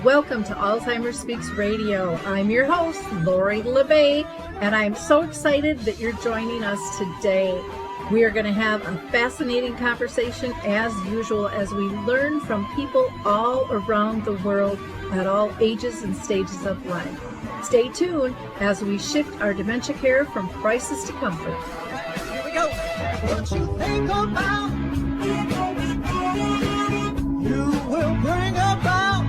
Welcome to Alzheimer Speaks Radio. I'm your host, Lori LeBay, and I'm so excited that you're joining us today. We are going to have a fascinating conversation as usual as we learn from people all around the world at all ages and stages of life. Stay tuned as we shift our dementia care from crisis to comfort. Here we go. What you think about, you will bring about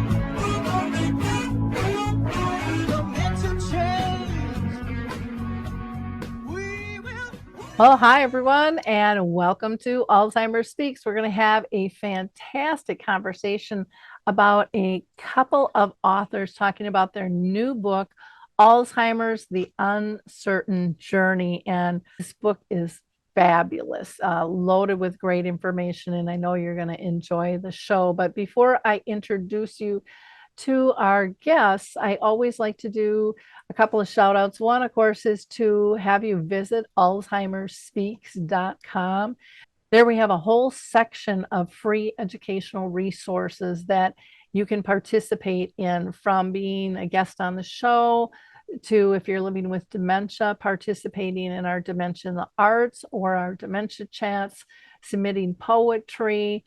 dementia change. We will. Well, hi, everyone, and welcome to Alzheimer Speaks. We're going to have a fantastic conversation about a couple of authors talking about their new book, Alzheimer's, The Uncertain Journey. And this book is fabulous, loaded with great information, and I know you're going to enjoy the show. But before I introduce you to our guests, I always like to do a couple of shout outs. One, of course, is to have you visit alzheimerspeaks.com. There we have a whole section of free educational resources that you can participate in, from being a guest on the show to, if you're living with dementia, participating in our Dementia in the Arts or our dementia chats, submitting poetry,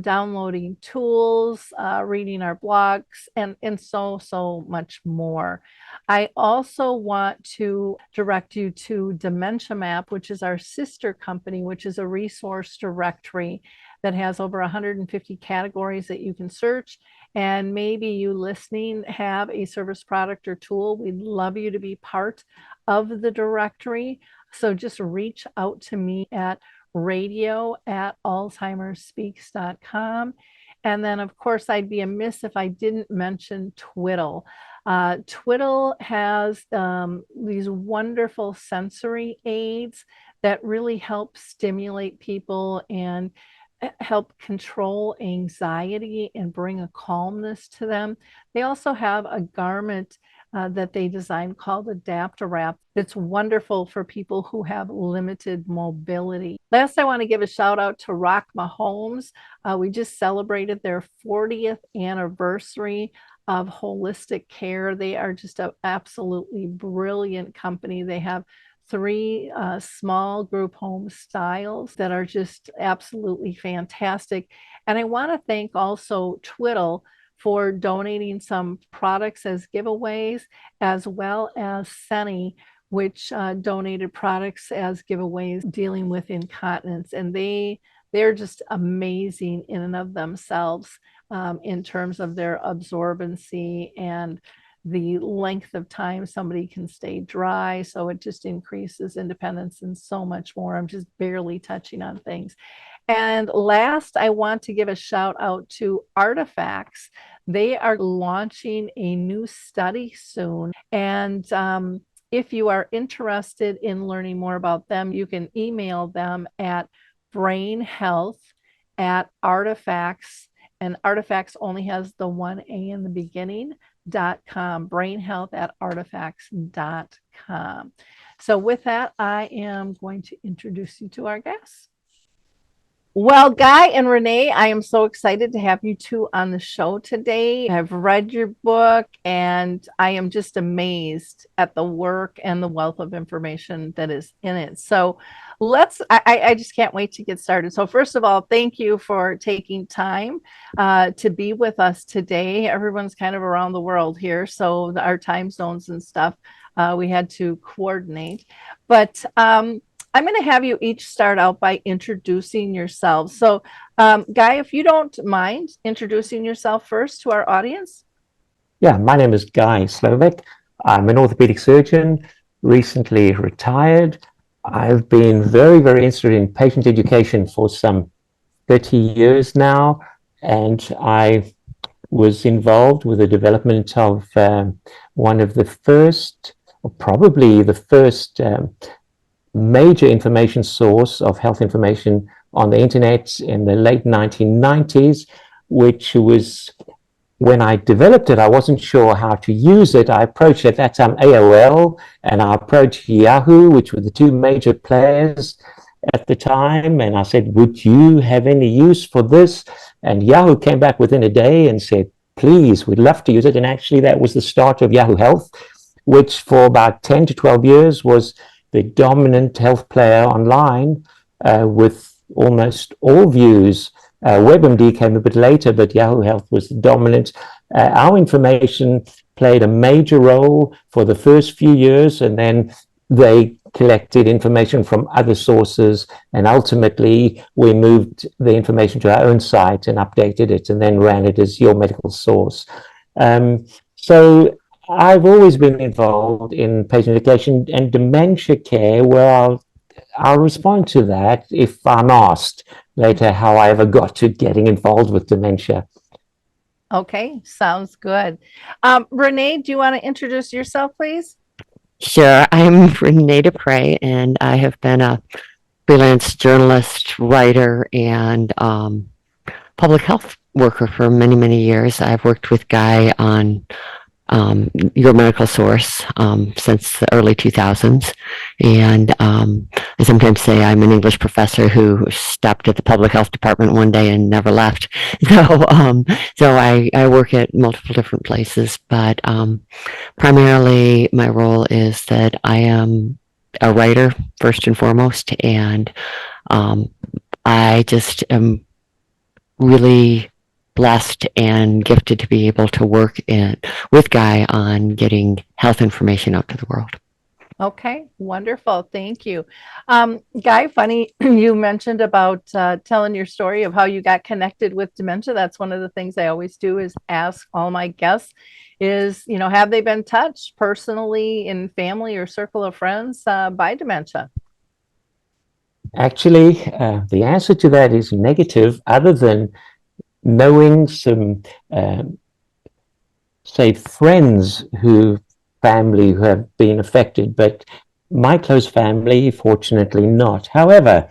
downloading tools, reading our blogs, and so much more. I also want to direct you to Dementia Map, which is our sister company, which is a resource directory that has over 150 categories that you can search. And maybe you listening have a service, product, or tool. We'd love you to be part of the directory. So just reach out to me at radio@alzheimerspeaks.com. And then, of course, I'd be amiss if I didn't mention Twiddle. Twiddle has these wonderful sensory aids that really help stimulate people and help control anxiety and bring a calmness to them. They also have a garment that they designed called Adapt-A-Wrap that's wonderful for people who have limited mobility. Last, I want to give a shout out to Rockma Homes. We just celebrated their 40th anniversary of holistic care. They are just an absolutely brilliant company. They have 3 small group home styles that are just absolutely fantastic. And I want to thank also Twiddle for donating some products as giveaways, as well as Senny, which donated products as giveaways dealing with incontinence. And they're just amazing in and of themselves in terms of their absorbency and the length of time somebody can stay dry. So it just increases independence and so much more. I'm just barely touching on things. And last, I want to give a shout out to Artifacts. They are launching a new study soon. And if you are interested in learning more about them, you can email them at brainhealth@artifacts. And Artifacts only has the one A in the beginning. .com, brainhealth@artifacts.com. So with that, I am going to introduce you to our guests. Well, Guy and Renee, I am so excited to have you two on the show today. I've read your book and I am just amazed at the work and the wealth of information that is in it. So I just can't wait to get started. So first of all, thank you for taking time to be with us today. Everyone's kind of around the world here, so our time zones and stuff, we had to coordinate. But I'm going to have you each start out by introducing yourselves. So Guy, if you don't mind introducing yourself first to our audience. Yeah, my name is Guy Slowik. I'm an orthopedic surgeon, recently retired. I've been very, very interested in patient education for some 30 years now, and I was involved with the development of one of the first, or probably the first major information source of health information on the internet in the late 1990s, which was, when I developed it, I wasn't sure how to use it. I approached at that time AOL, and I approached Yahoo, which were the 2 major players at the time, and I said, would you have any use for this? And Yahoo came back within a day and said, please, we'd love to use it. And actually, that was the start of Yahoo Health, which for about 10 to 12 years was the dominant health player online, with almost all views. WebMD came a bit later, but Yahoo Health was the dominant. Our information played a major role for the first few years, and then they collected information from other sources, and ultimately we moved the information to our own site and updated it and then ran it as your medical source. So I've always been involved in patient education and dementia care, where I'll respond to that if I'm asked later how I ever got to getting involved with dementia. Okay, sounds good. Renee, do you want to introduce yourself, please? Sure. I'm Renee Despres, and I have been a freelance journalist, writer, and public health worker for many, many years. I've worked with Guy on Your Medical Source since the early 2000s. And I sometimes say I'm an English professor who stopped at the public health department one day and never left. So I work at multiple different places, but primarily my role is that I am a writer first and foremost, and I just am really blessed and gifted to be able to work with Guy on getting health information out to the world. Okay, wonderful. Thank you. Guy, funny, you mentioned about telling your story of how you got connected with dementia. That's one of the things I always do is ask all my guests is, have they been touched personally in family or circle of friends by dementia? Actually, the answer to that is negative, other than knowing some, say, friends family who have been affected, but my close family, fortunately not. However,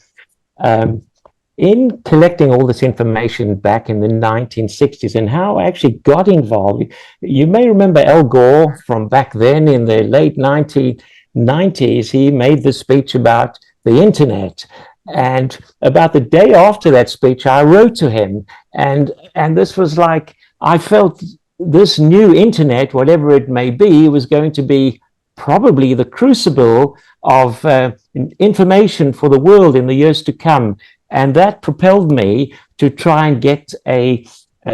in collecting all this information back in the 1960s and how I actually got involved, you may remember Al Gore from back then in the late 1990s. He made this speech about the internet. And about the day after that speech, I wrote to him. And this was like, I felt this new internet, whatever it may be, was going to be probably the crucible of information for the world in the years to come. And that propelled me to try and get a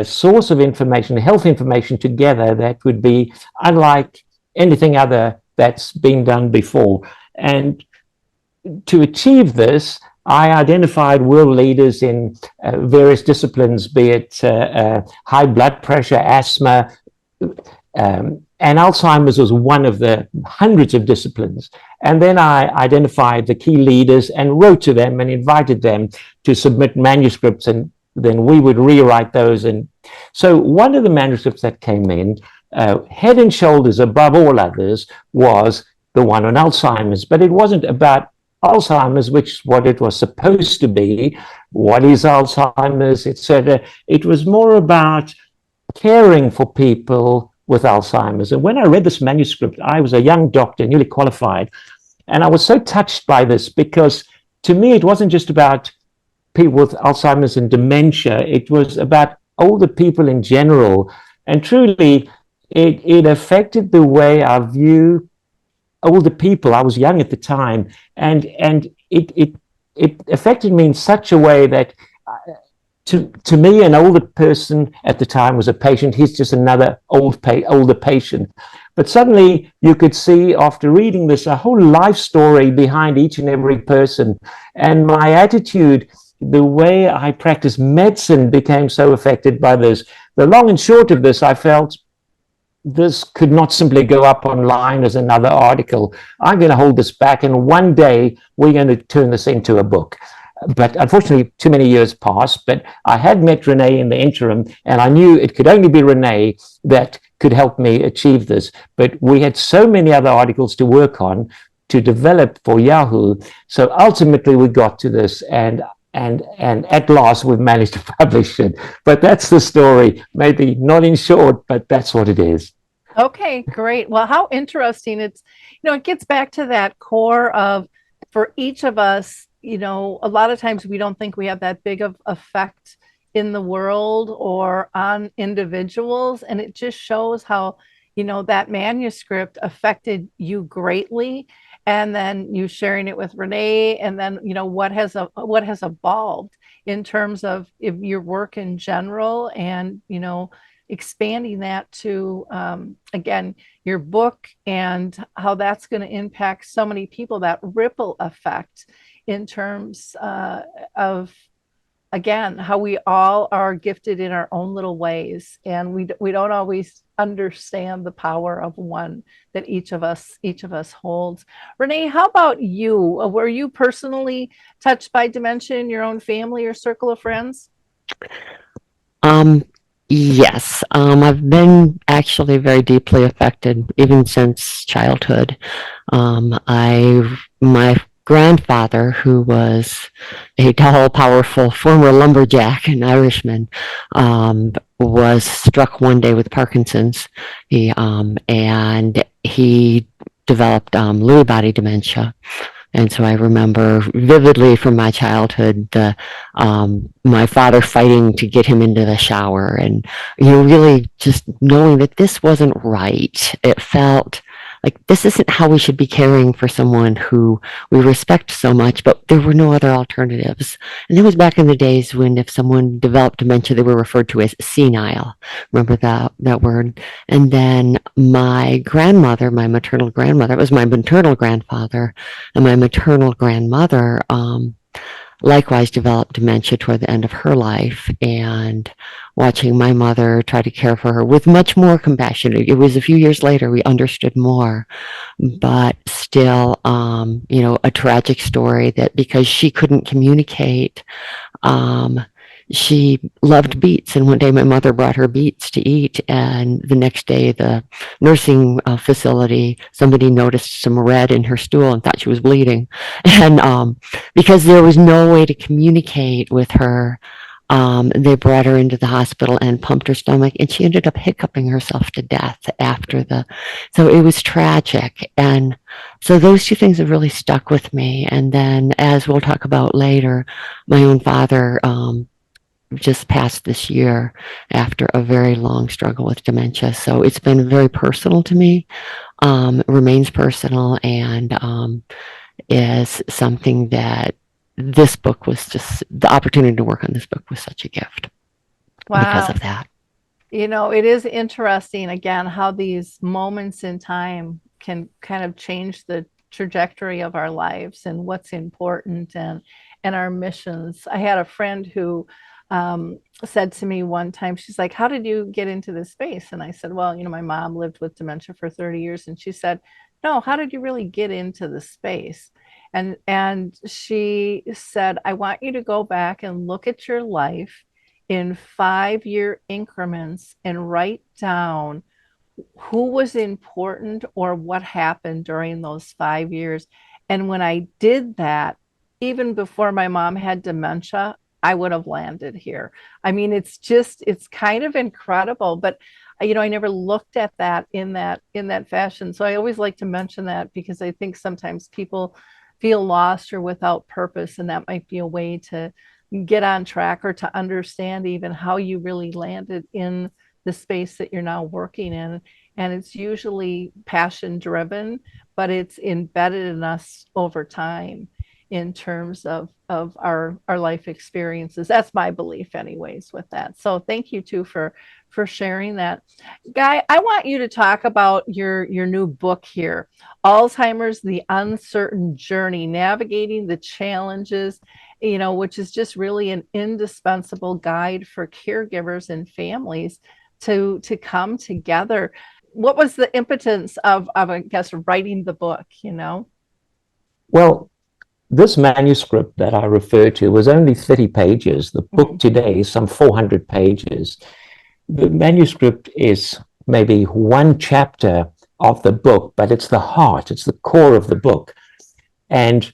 source of information, health information together that would be unlike anything other that's been done before. And to achieve this, I identified world leaders in various disciplines, be it high blood pressure, asthma, and Alzheimer's was one of the hundreds of disciplines. And then I identified the key leaders and wrote to them and invited them to submit manuscripts, and then we would rewrite those. And so one of the manuscripts that came in, head and shoulders above all others, was the one on Alzheimer's, but it wasn't about Alzheimer's, which what it was supposed to be, what is Alzheimer's, etc. It was more about caring for people with Alzheimer's. And when I read this manuscript, I was a young doctor, newly qualified, and I was so touched by this, because to me, it wasn't just about people with Alzheimer's and dementia. It was about older people in general. And truly, it affected the way I view older people. I was young at the time, and it affected me in such a way that to me, an older person at the time was a patient. He's just another older patient. But suddenly you could see, after reading this, a whole life story behind each and every person. And my attitude, the way I practice medicine, became so affected by this. The long and short of this, I felt this could not simply go up online as another article. I'm going to hold this back, and one day we're going to turn this into a book. But unfortunately, too many years passed. But I had met Renee in the interim, and I knew it could only be Renee that could help me achieve this. But we had so many other articles to work on, to develop for Yahoo. So ultimately, we got to this, and at last we've managed to publish it. But that's the story. Maybe not in short, but that's what it is. Okay, great. Well, how interesting. It's, it gets back to that core of, for each of us, a lot of times we don't think we have that big of effect in the world or on individuals. And it just shows how, that manuscript affected you greatly. And then you sharing it with Renee, and then, what has evolved in terms of your work in general, and, expanding that to, again, your book, and how that's going to impact so many people, that ripple effect in terms of, again, how we all are gifted in our own little ways, and we don't always understand the power of one that each of us holds. Renee, how about you? Were you personally touched by dementia in your own family or circle of friends? Yes, I've been actually very deeply affected even since childhood. My grandfather, who was a tall, powerful former lumberjack, an Irishman, was struck one day with Parkinson's. And he developed Lewy body dementia. And so I remember vividly from my childhood my father fighting to get him into the shower, and really just knowing that this wasn't right. It felt like this isn't how we should be caring for someone who we respect so much, but there were no other alternatives. And that was back in the days when if someone developed dementia, they were referred to as senile. Remember that word? And then my grandmother, my maternal grandmother, it was my maternal grandfather, and my maternal grandmother likewise developed dementia toward the end of her life. And watching my mother try to care for her with much more compassion. It was a few years later we understood more, but still, a tragic story that because she couldn't communicate, she loved beets. And one day my mother brought her beets to eat, and the next day the nursing facility, somebody noticed some red in her stool and thought she was bleeding. And because there was no way to communicate with her, they brought her into the hospital and pumped her stomach, and she ended up hiccuping herself to death so it was tragic. And so those two things have really stuck with me. And then, as we'll talk about later, my own father just passed this year after a very long struggle with dementia. So it's been very personal to me, remains personal, and is something that this book was just, the opportunity to work on this book was such a gift. Wow. Because of that. It is interesting, again, how these moments in time can kind of change the trajectory of our lives and what's important, and our missions. I had a friend who said to me one time, she's like, how did you get into this space? And I said, well, my mom lived with dementia for 30 years. And she said, no, how did you really get into the space? And she said, I want you to go back and look at your life in 5-year increments and write down who was important or what happened during those 5 years. And when I did that, even before my mom had dementia, I would have landed here. I mean, it's kind of incredible, but I never looked at that in that fashion. So I always like to mention that, because I think sometimes people feel lost or without purpose, and that might be a way to get on track or to understand even how you really landed in the space that you're now working in. And it's usually passion driven, but it's embedded in us over time in terms of our life experiences. That's my belief anyways with that. So thank you too for sharing that. Guy, I want you to talk about your new book here, Alzheimer's, The Uncertain Journey, Navigating the Challenges, which is just really an indispensable guide for caregivers and families to come together. What was the impotence of I guess, writing the book, Well, this manuscript that I refer to was only 30 pages. The book today is some 400 pages. The manuscript is maybe one chapter of the book, but it's the heart, it's the core of the book. And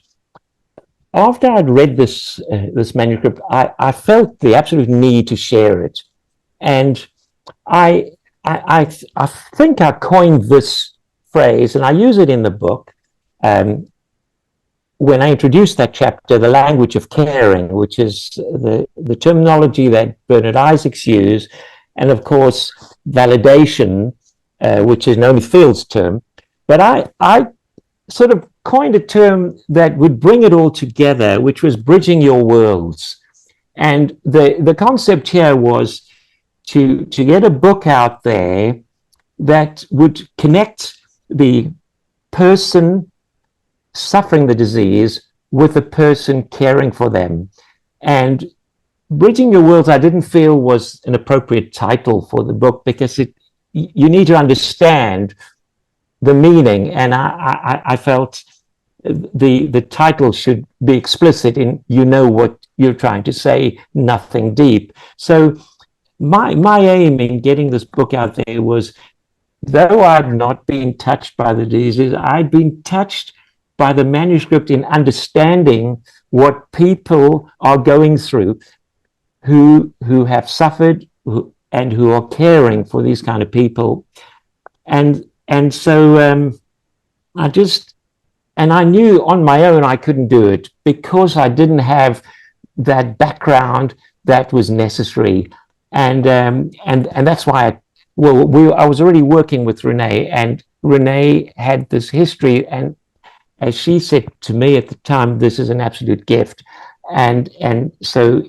after I'd read this manuscript, I felt the absolute need to share it. And I think I coined this phrase, and I use it in the book, when I introduced that chapter, the language of caring, which is the terminology that Bernard Isaacs used, and of course, validation, which is Naomi Field's term. But I sort of coined a term that would bring it all together, which was bridging your worlds. And the concept here was to get a book out there that would connect the person suffering the disease with the person caring for them. And Bridging Your Worlds, I didn't feel was an appropriate title for the book, because you need to understand the meaning, and I felt the title should be explicit in what you're trying to say, nothing deep. So my aim in getting this book out there was, though I'd not been touched by the disease, I'd been touched by the manuscript in understanding what people are going through who have suffered and who are caring for these kind of people. And so I knew on my own I couldn't do it, because I didn't have that background that was necessary. And that's why I was already working with Renee, and Renee had this history, and as she said to me at the time, this is an absolute gift. And so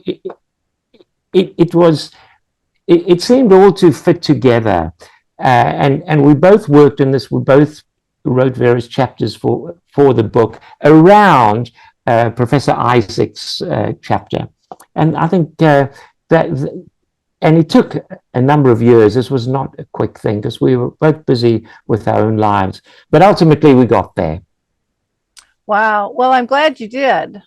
it seemed all to fit together. And we both worked in this. We both wrote various chapters for the book around Professor Isaac's chapter. And I think and it took a number of years. This was not a quick thing, because we were both busy with our own lives. But ultimately, we got there. Wow. Well, I'm glad you did,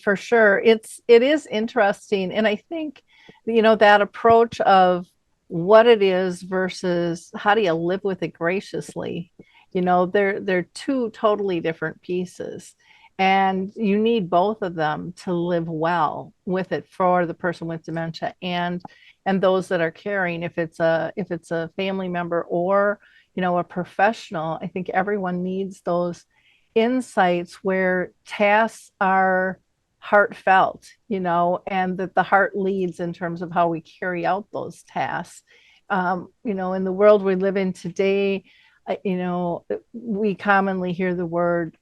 for sure. It is interesting. And I think, that approach of what it is versus how do you live with it graciously, they're two totally different pieces. And you need both of them to live well with it for the person with dementia and those that are caring. If it's a family member or, a professional, I think everyone needs those insights where tasks are heartfelt, and that the heart leads in terms of how we carry out those tasks. In the world we live in today, we commonly hear the word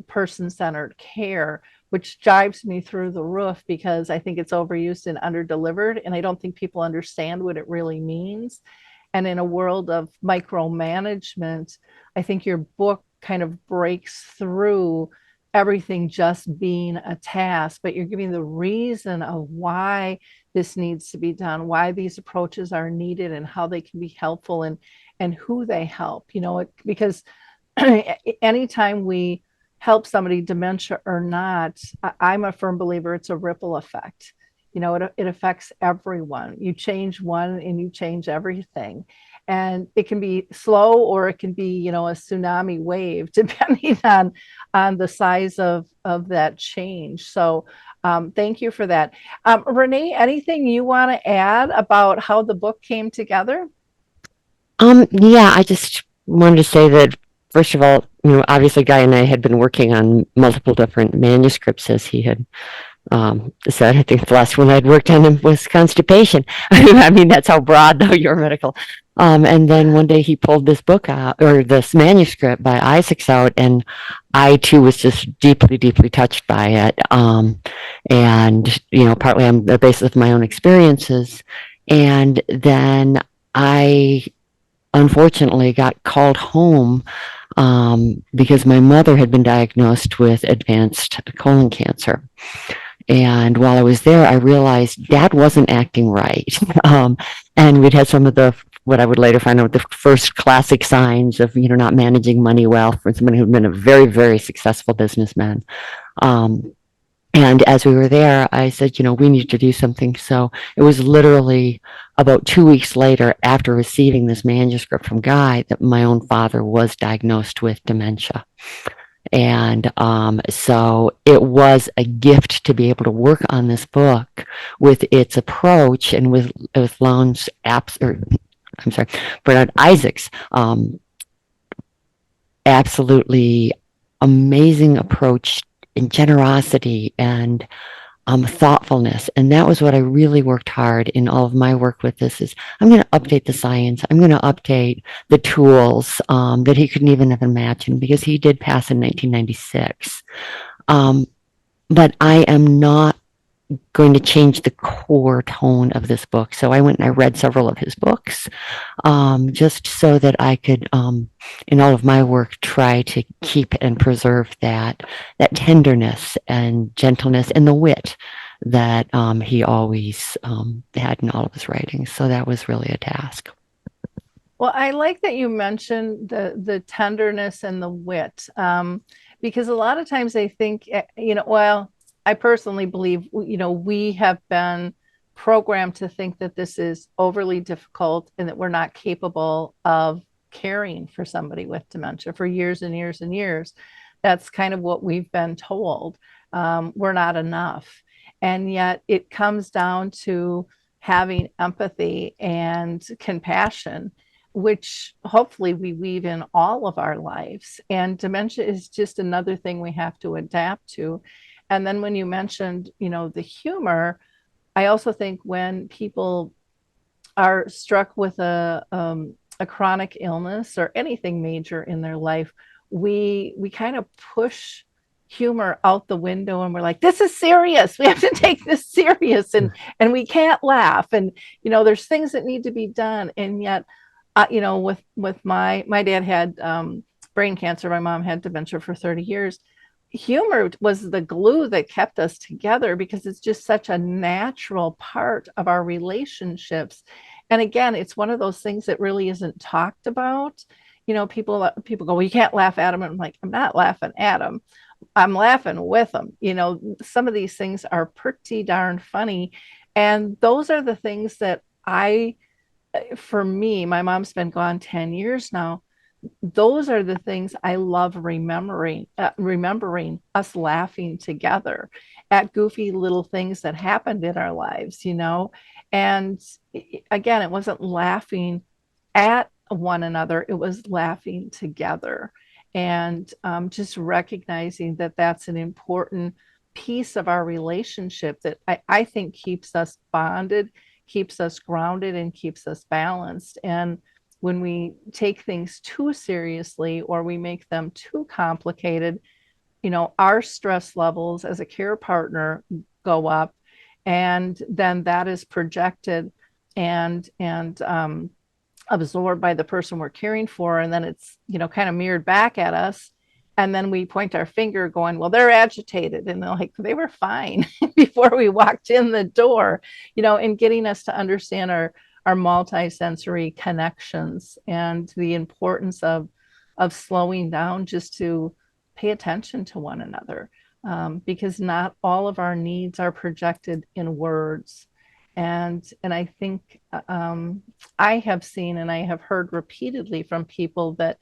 person-centered care, which jives me through the roof, because I think it's overused and underdelivered, and I don't think people understand what it really means. And in a world of micromanagement, I think your book kind of breaks through everything just being a task, but you're giving the reason of why this needs to be done, why these approaches are needed, and how they can be helpful, and who they help, because anytime we help somebody, dementia or not, I'm a firm believer it's a ripple effect. It affects everyone. You change one and you change everything. And it can be slow, or it can be, a tsunami wave, depending on the size of that change. So thank you for that. Renee, anything you want to add about how the book came together? Yeah, I just wanted to say that, first of all, obviously Guy and I had been working on multiple different manuscripts, as he had said. I think the last one I'd worked on was constipation. I mean, that's how broad, though, you're medical. And then one day he pulled this book out, or this manuscript by Isaacs out, and I too was just deeply, deeply touched by it. And, partly on the basis of my own experiences. And then I unfortunately got called home because my mother had been diagnosed with advanced colon cancer. And while I was there, I realized Dad wasn't acting right. And we'd had some of what I would later find out, the first classic signs of, not managing money well for someone who'd been a very, very successful businessman. And as we were there, I said, we need to do something. So it was literally about 2 weeks later, after receiving this manuscript from Guy, that my own father was diagnosed with dementia. And so it was a gift to be able to work on this book with its approach, and with Bernard Isaacs' absolutely amazing approach and generosity and thoughtfulness. And that was what I really worked hard in all of my work with this is I'm going to update the science. I'm going to update the tools that he couldn't even have imagined because he did pass in 1996. But I am not going to change the core tone of this book. So I went and I read several of his books just so that I could, in all of my work, try to keep and preserve that tenderness and gentleness and the wit that he always had in all of his writings. So that was really a task. Well, I like that you mentioned the tenderness and the wit, because a lot of times I think, well, I personally believe, we have been programmed to think that this is overly difficult and that we're not capable of caring for somebody with dementia for years and years and years. That's kind of what we've been told. We're not enough. And yet it comes down to having empathy and compassion, which hopefully we weave in all of our lives. And dementia is just another thing we have to adapt to. And then when you mentioned, the humor, I also think when people are struck with a chronic illness or anything major in their life, we kind of push humor out the window and we're like, this is serious. We have to take this serious and we can't laugh. And, there's things that need to be done. And yet, with my dad had brain cancer. My mom had dementia for 30 years. Humor was the glue that kept us together because it's just such a natural part of our relationships. And again, it's one of those things that really isn't talked about. People go, well, you can't laugh at them. And I'm like, I'm not laughing at them. I'm laughing with them. Some of these things are pretty darn funny. And those are the things that for me, my mom's been gone 10 years now. Those are the things I love remembering us laughing together at goofy little things that happened in our lives, and again, it wasn't laughing at one another, it was laughing together and just recognizing that that's an important piece of our relationship that I think keeps us bonded, keeps us grounded, and keeps us balanced. And when we take things too seriously or we make them too complicated, our stress levels as a care partner go up, and then that is projected and absorbed by the person we're caring for, and then it's kind of mirrored back at us, and then we point our finger going, well, they're agitated, and they're like, they were fine before we walked in the door, and getting us to understand our multisensory connections and the importance of slowing down just to pay attention to one another, because not all of our needs are projected in words. And I think I have seen and I have heard repeatedly from people that,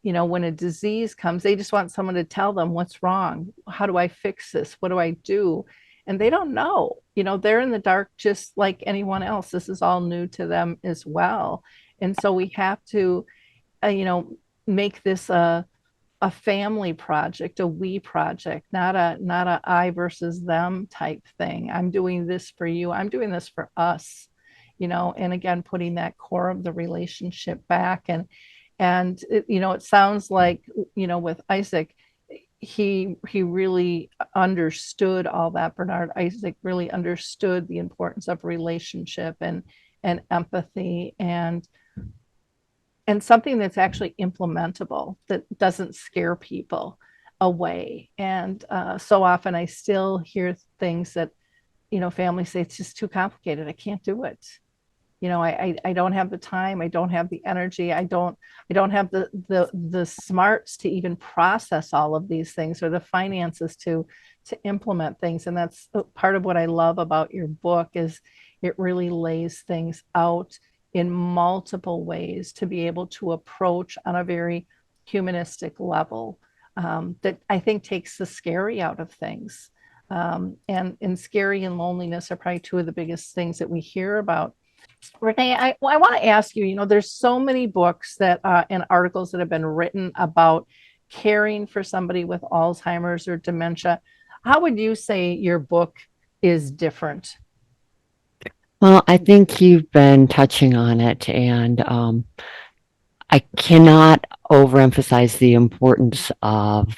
when a disease comes, they just want someone to tell them what's wrong. How do I fix this? What do I do? And they don't know, they're in the dark just like anyone else. This is all new to them as well. And so we have to, make this a family project, a we project, not a I versus them type thing. I'm doing this for you. I'm doing this for us, and again, putting that core of the relationship back. And it sounds like, with Isaac, he really understood all that. Bernard Isaac really understood the importance of relationship and empathy and something that's actually implementable, that doesn't scare people away. And so often I still hear things that, families say, it's just too complicated. I can't do it. I don't have the time. I don't have the energy. I don't have the smarts to even process all of these things, or the finances to implement things. And that's part of what I love about your book, is it really lays things out in multiple ways to be able to approach on a very humanistic level, that I think takes the scary out of things. And scary and loneliness are probably two of the biggest things that we hear about. Renee, I want to ask you, there's so many books that and articles that have been written about caring for somebody with Alzheimer's or dementia. How would you say your book is different? Well, I think you've been touching on it, and I cannot overemphasize the importance of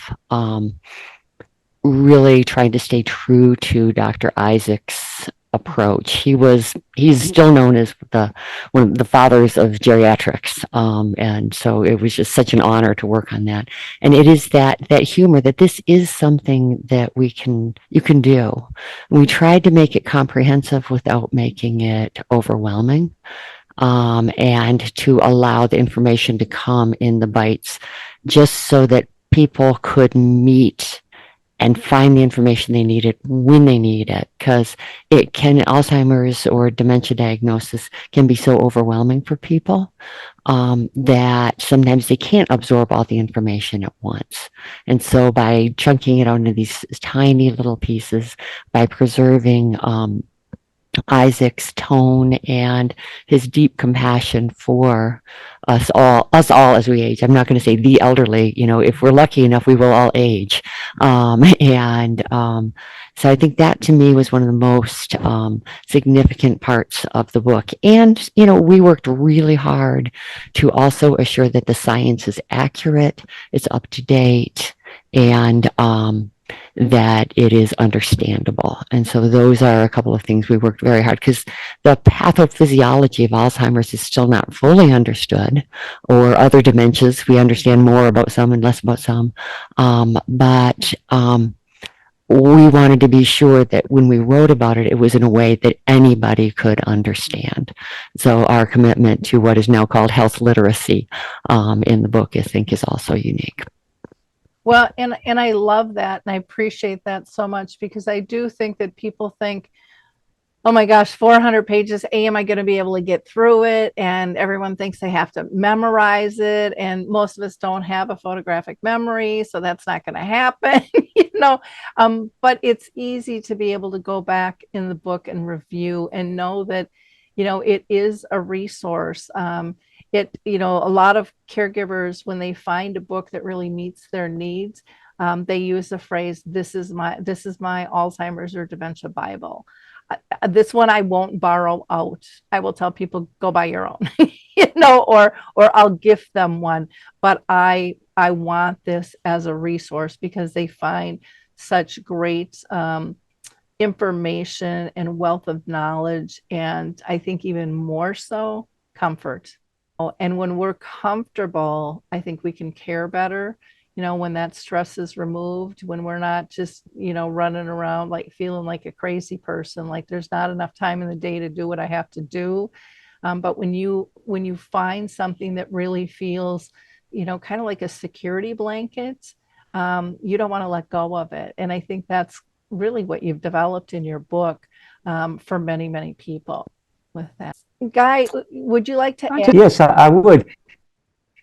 really trying to stay true to Dr. Isaac's approach. He's still known as one of the fathers of geriatrics. And so it was just such an honor to work on that. And it is that humor that this is something that you can do. And we tried to make it comprehensive without making it overwhelming. And to allow the information to come in the bites just so that people could meet and find the information they needed when they need it, because Alzheimer's or dementia diagnosis can be so overwhelming for people that sometimes they can't absorb all the information at once. And so by chunking it out into these tiny little pieces, by preserving Isaac's tone and his deep compassion for us all as we age. I'm not going to say the elderly, if we're lucky enough, we will all age. So I think that to me was one of the most significant parts of the book. And, we worked really hard to also assure that the science is accurate, it's up to date, and that it is understandable. And so those are a couple of things we worked very hard, because the pathophysiology of Alzheimer's is still not fully understood, or other dementias. We understand more about some and less about some. But we wanted to be sure that when we wrote about it, it was in a way that anybody could understand. So our commitment to what is now called health literacy in the book, I think, is also unique. Well, and I love that, and I appreciate that so much, because I do think that people think, oh my gosh, 400 pages, am I going to be able to get through it? And everyone thinks they have to memorize it, and most of us don't have a photographic memory, so that's not going to happen, but it's easy to be able to go back in the book and review and know that, it is a resource. A lot of caregivers, when they find a book that really meets their needs, they use the phrase, this is my Alzheimer's or dementia Bible. This one I won't borrow out. I will tell people, go buy your own, or I'll gift them one. But I want this as a resource, because they find such great information and wealth of knowledge, and I think even more so, comfort. And when we're comfortable, I think we can care better, when that stress is removed, when we're not just, running around like feeling like a crazy person, like there's not enough time in the day to do what I have to do. But when you find something that really feels, kind of like a security blanket, you don't want to let go of it. And I think that's really what you've developed in your book for many, many people with that. Guy, would you like to add? Yes, I would.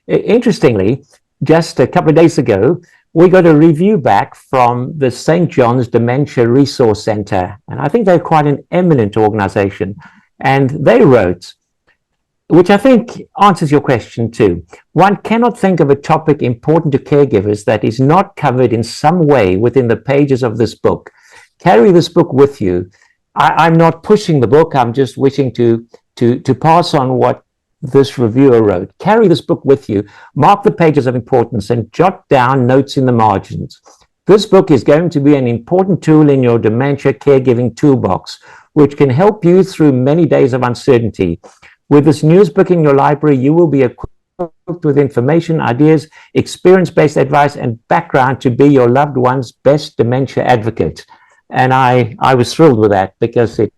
Interestingly, just a couple of days ago, we got a review back from the St. John's Dementia Resource Center, and I think they're quite an eminent organization. And they wrote, which I think answers your question too, one cannot think of a topic important to caregivers that is not covered in some way within the pages of this book. Carry this book with you. I'm not pushing the book, I'm just wishing to pass on what this reviewer wrote. Carry this book with you, mark the pages of importance, and jot down notes in the margins. This book is going to be an important tool in your dementia caregiving toolbox, which can help you through many days of uncertainty. With this news book in your library, you will be equipped with information, ideas, experience-based advice, and background to be your loved one's best dementia advocate. And I was thrilled with that, because it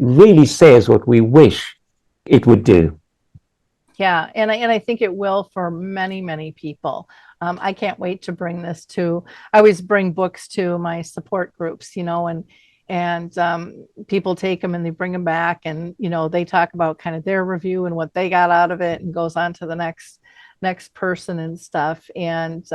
really says what we wish it would do. Yeah, and I think it will for many, many people. I can't wait to bring this to. I always bring books to my support groups, and people take them and they bring them back, and they talk about kind of their review and what they got out of it, and goes on to the next person and stuff. And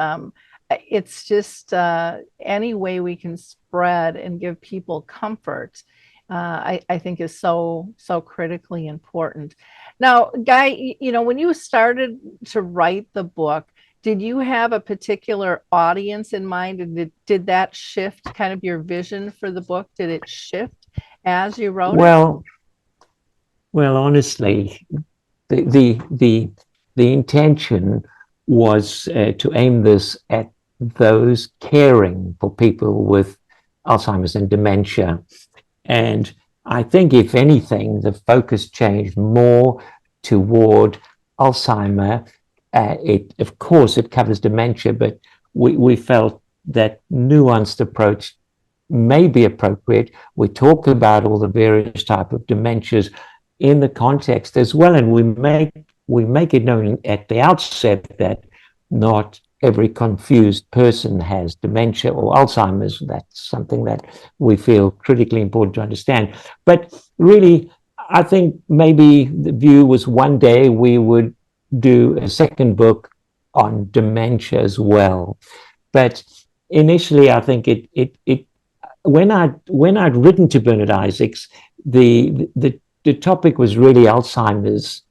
it's just any way we can spread and give people comfort, I think is so critically important. Now, Guy, when you started to write the book, Did you have a particular audience in mind, and did that shift kind of your vision for the book? Did it shift as you wrote it? Well, honestly, the intention was to aim this at those caring for people with Alzheimer's and dementia. And I think, if anything, the focus changed more toward Alzheimer. Of course, it covers dementia, but we felt that nuanced approach may be appropriate. We talk about all the various type of dementias in the context as well, and we make it known at the outset that not every confused person has dementia or Alzheimer's. That's something that we feel critically important to understand. But really, I think maybe the view was one day we would do a second book on dementia as well. But initially, I think when I'd written to Bernard Isaacs, the topic was really Alzheimer's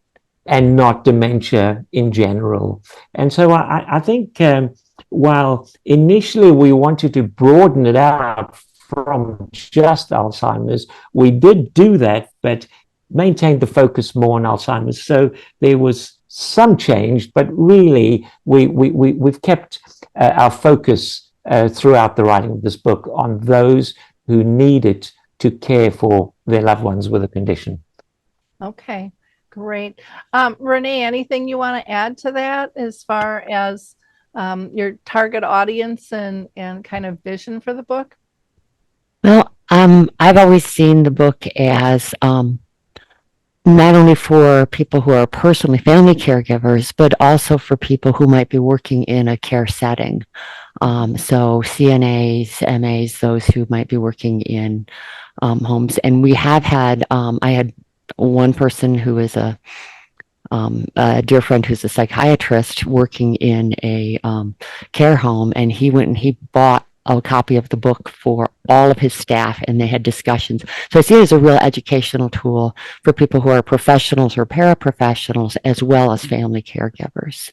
and not dementia in general. And so I think while initially we wanted to broaden it out from just Alzheimer's, we did do that, but maintained the focus more on Alzheimer's. So there was some change, but really we've kept our focus throughout the writing of this book on those who need it to care for their loved ones with a condition. Okay, great. Renee, anything you want to add to that as far as your target audience and kind of vision for the book? Well, I've always seen the book as not only for people who are personally family caregivers, but also for people who might be working in a care setting. So CNAs, MAs, those who might be working in homes. And we have had, I had one person who is a dear friend who's a psychiatrist working in a care home, and he went and he bought a copy of the book for all of his staff, and they had discussions. So I see it as a real educational tool for people who are professionals or paraprofessionals, as well as family caregivers.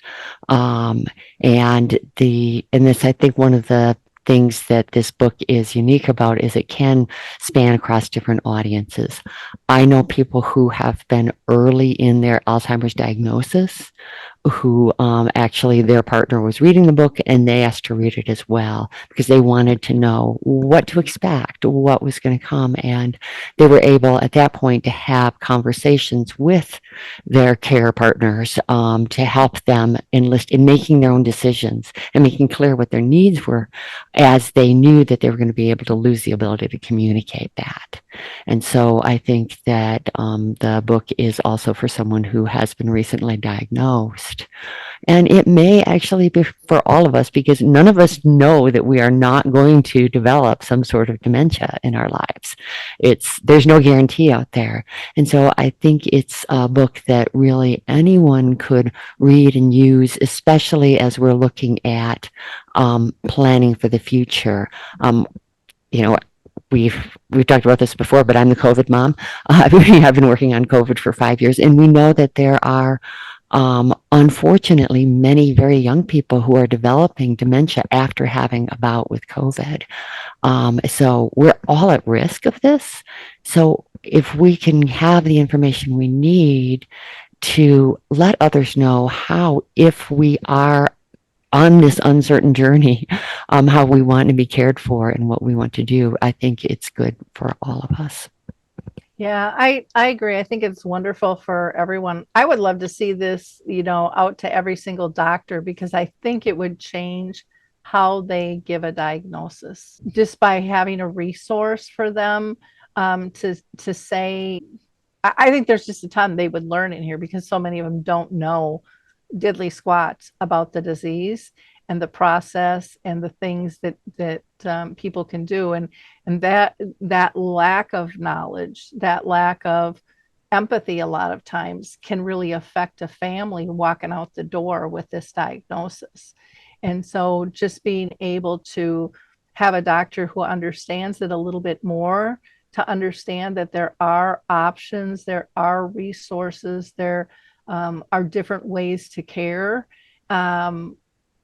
And this, I think, one of the things that this book is unique about is it can span across different audiences. I know people who have been early in their Alzheimer's diagnosis who actually their partner was reading the book and they asked to read it as well because they wanted to know what to expect, what was going to come. And they were able at that point to have conversations with their care partners to help them in making their own decisions and making clear what their needs were, as they knew that they were going to be able to lose the ability to communicate that. And so I think that the book is also for someone who has been recently diagnosed. And it may actually be for all of us, because none of us know that we are not going to develop some sort of dementia in our lives. There's no guarantee out there. And so I think it's a book that really anyone could read and use, especially as we're looking at planning for the future. We've talked about this before, but I'm the COVID mom. I've been working on COVID for 5 years, and we know that there are unfortunately many very young people who are developing dementia after having a bout with COVID. So we're all at risk of this. So if we can have the information we need to let others know how, if we are on this uncertain journey, how we want to be cared for and what we want to do, I think it's good for all of us. Yeah, I agree. I think it's wonderful for everyone. I would love to see this, out to every single doctor, because I think it would change how they give a diagnosis just by having a resource for them to say. I think there's just a ton they would learn in here, because so many of them don't know diddly squats about the disease and the process and the things that people can do, and that lack of knowledge, that lack of empathy, a lot of times can really affect a family walking out the door with this diagnosis. And so just being able to have a doctor who understands it a little bit more, to understand that there are options, there are resources, there are different ways to care.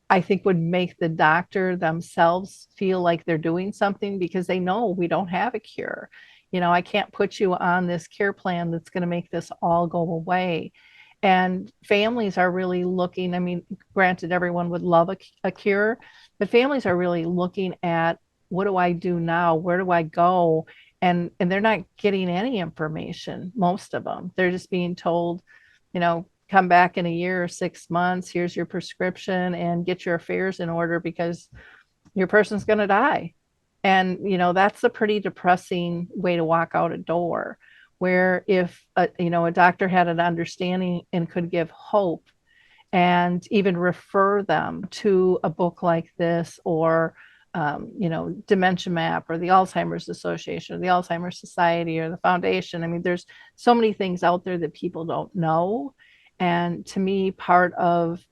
I think would make the doctor themselves feel like they're doing something, because they know we don't have a cure. I can't put you on this care plan that's going to make this all go away. And families are really looking, I mean, granted, everyone would love a cure, but families are really looking at, what do I do now? Where do I go? And they're not getting any information, most of them. They're just being told, come back in a year or 6 months, here's your prescription, and get your affairs in order because your person's going to die. And that's a pretty depressing way to walk out a door. Where if a doctor had an understanding and could give hope, and even refer them to a book like this, or Dementia Map, or the Alzheimer's Association, or the Alzheimer's Society, or the Foundation. I mean, there's so many things out there that people don't know. And to me, part of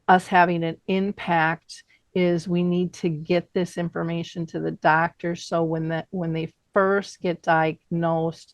us having an impact is we need to get this information to the doctors, so when they first get diagnosed,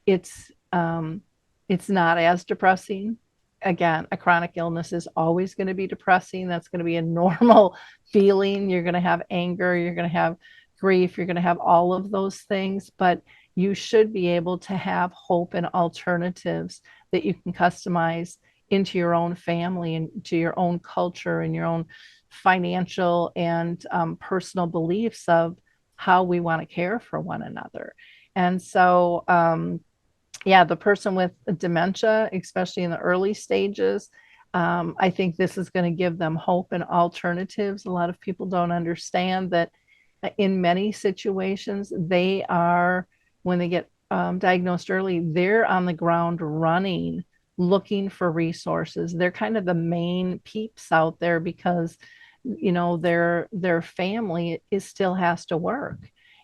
it's not as depressing. Again, a chronic illness is always going to be depressing. That's going to be a normal feeling. You're going to have anger, you're going to have grief, you're going to have all of those things, but you should be able to have hope and alternatives that you can customize into your own family and to your own culture and your own financial and personal beliefs of how we want to care for one another. And so, the person with dementia, especially in the early stages, I think this is going to give them hope and alternatives. A lot of people don't understand that in many situations, they are, when they get diagnosed early, they're on the ground running, looking for resources. They're kind of the main peeps out there because, their family still has to work.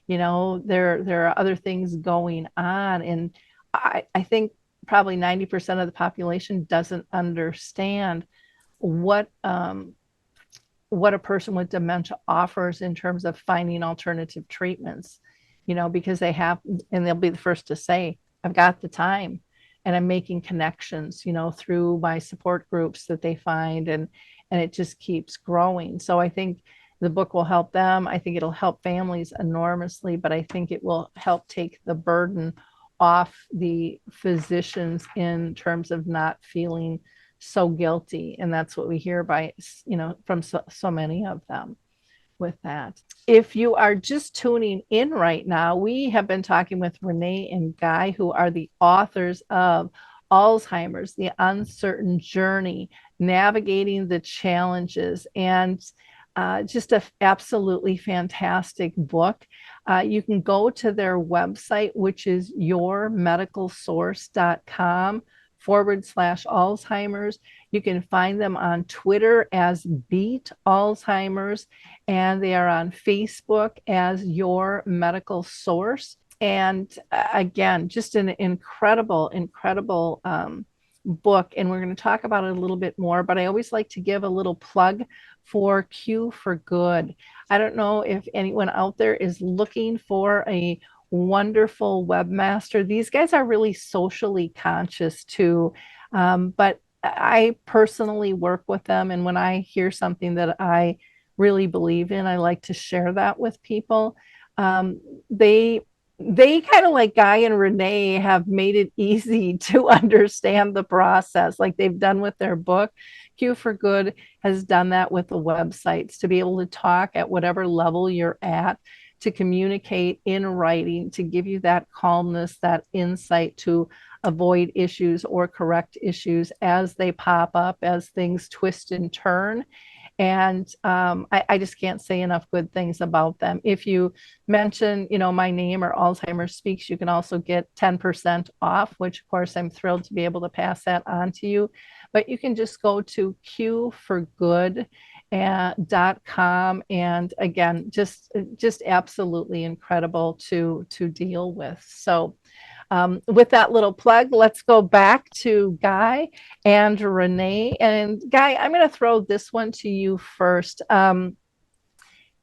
There are other things going on. And I think probably 90% of the population doesn't understand what a person with dementia offers in terms of finding alternative treatments, because they have, and they'll be the first to say, I've got the time and I'm making connections, through my support groups that they find, and it just keeps growing. So I think the book will help them. I think it'll help families enormously, but I think it will help take the burden off the physicians in terms of not feeling so guilty. And that's what we hear from so many of them with that. If you are just tuning in right now, we have been talking with Renee and Guy, who are the authors of Alzheimer's, The Uncertain Journey, Navigating the Challenges, and just an absolutely fantastic book. You can go to their website, which is yourmedicalsource.com/Alzheimer's. You can find them on Twitter as Beat Alzheimer's, and they are on Facebook as Your Medical Source. And again, just an incredible book. And we're going to talk about it a little bit more, but I always like to give a little plug for Q for Good. I don't know if anyone out there is looking for a wonderful webmaster. These guys are really socially conscious too, but I personally work with them, and when I hear something that I really believe in, I like to share that with people. They kind of, like Guy and Renee, have made it easy to understand the process, like they've done with their book. Q for Good has done that with the websites, to be able to talk at whatever level you're at, to communicate in writing, to give you that calmness, that insight to avoid issues or correct issues as they pop up, as things twist and turn. And I just can't say enough good things about them. If you mention, my name or Alzheimer's Speaks, you can also get 10% off, which of course I'm thrilled to be able to pass that on to you. But you can just go to qforgood.com, and again, just absolutely incredible to deal with. So with that little plug, let's go back to Guy and Renee. And Guy, I'm going to throw this one to you first. On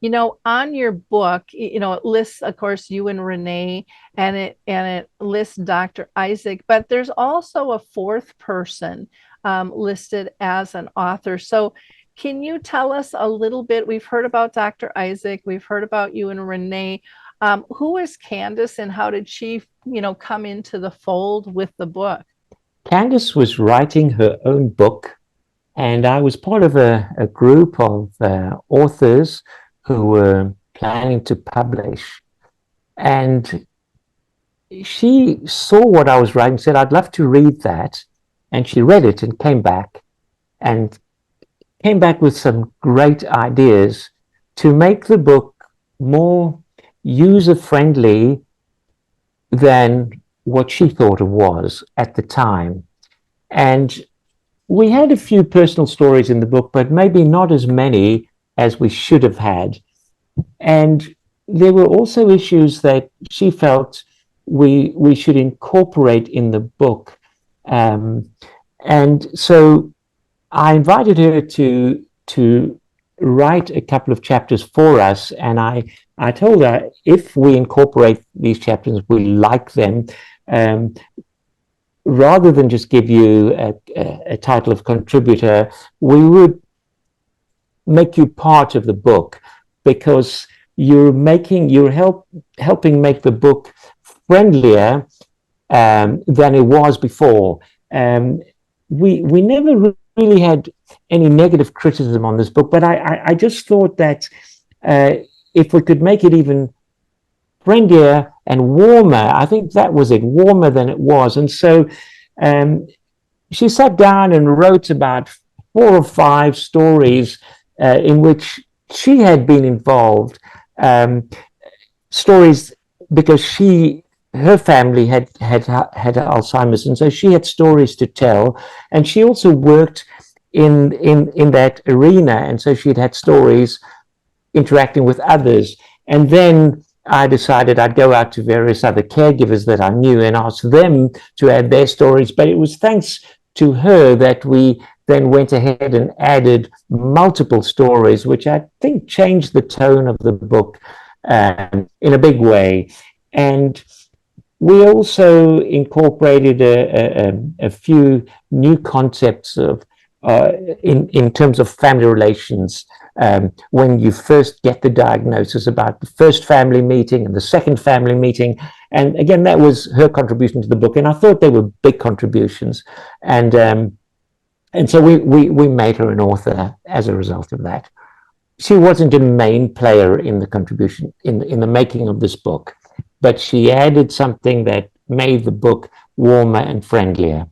your book, it lists, of course, you and Renee, and it lists Dr. Isaac, but there's also a fourth person listed as an author. So Can you tell us a little bit? We've heard about Dr. Isaac, we've heard about you and Renee. Who is Candace, and how did she, come into the fold with the book? Candace was writing her own book, and I was part of a group of authors who were planning to publish. And she saw what I was writing, said, I'd love to read that. And she read it and came back with some great ideas to make the book more user-friendly than what she thought it was at the time. And we had a few personal stories in the book, but maybe not as many as we should have had. And there were also issues that she felt we should incorporate in the book. And so I invited her to write a couple of chapters for us. And I told her, if we incorporate these chapters, we like them, rather than just give you a title of contributor, we would make you part of the book, because you're helping make the book friendlier than it was before. We never really had any negative criticism on this book, but I just thought that if we could make it even friendlier and warmer, I think that was it, warmer than it was. And so she sat down and wrote about 4 or 5 stories in which she had been involved, stories because her family had Alzheimer's, and so she had stories to tell, and she also worked in that arena, and so she'd had stories interacting with others. And then I decided I'd go out to various other caregivers that I knew and ask them to add their stories. But it was thanks to her that we then went ahead and added multiple stories, which I think changed the tone of the book in a big way. And we also incorporated a few new concepts of in terms of family relations. When you first get the diagnosis, about the first family meeting and the second family meeting. And again, that was her contribution to the book. And I thought they were big contributions. And so we made her an author as a result of that. She wasn't a main player in the contribution, in the making of this book, but she added something that made the book warmer and friendlier.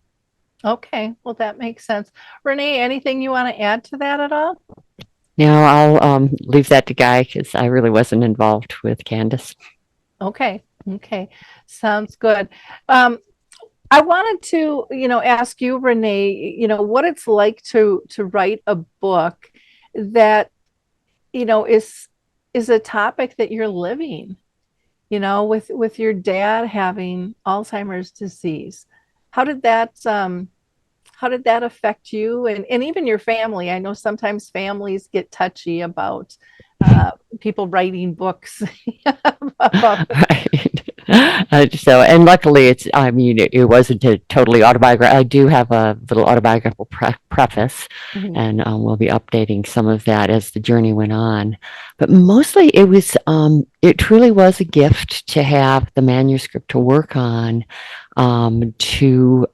Okay, well, that makes sense. Renee, anything you want to add to that at all? No, I'll leave that to Guy, because I really wasn't involved with Candace. Okay, sounds good. I wanted to, ask you, Renee, what it's like to write a book that, is a topic that you're living, with your dad having Alzheimer's disease. How did that affect you and even your family? I know sometimes families get touchy about people writing books. Right. So, and luckily it wasn't a totally autobiographical. I do have a little autobiographical preface, mm-hmm. and we'll be updating some of that as the journey went on. But mostly it truly was a gift to have the manuscript to work on, to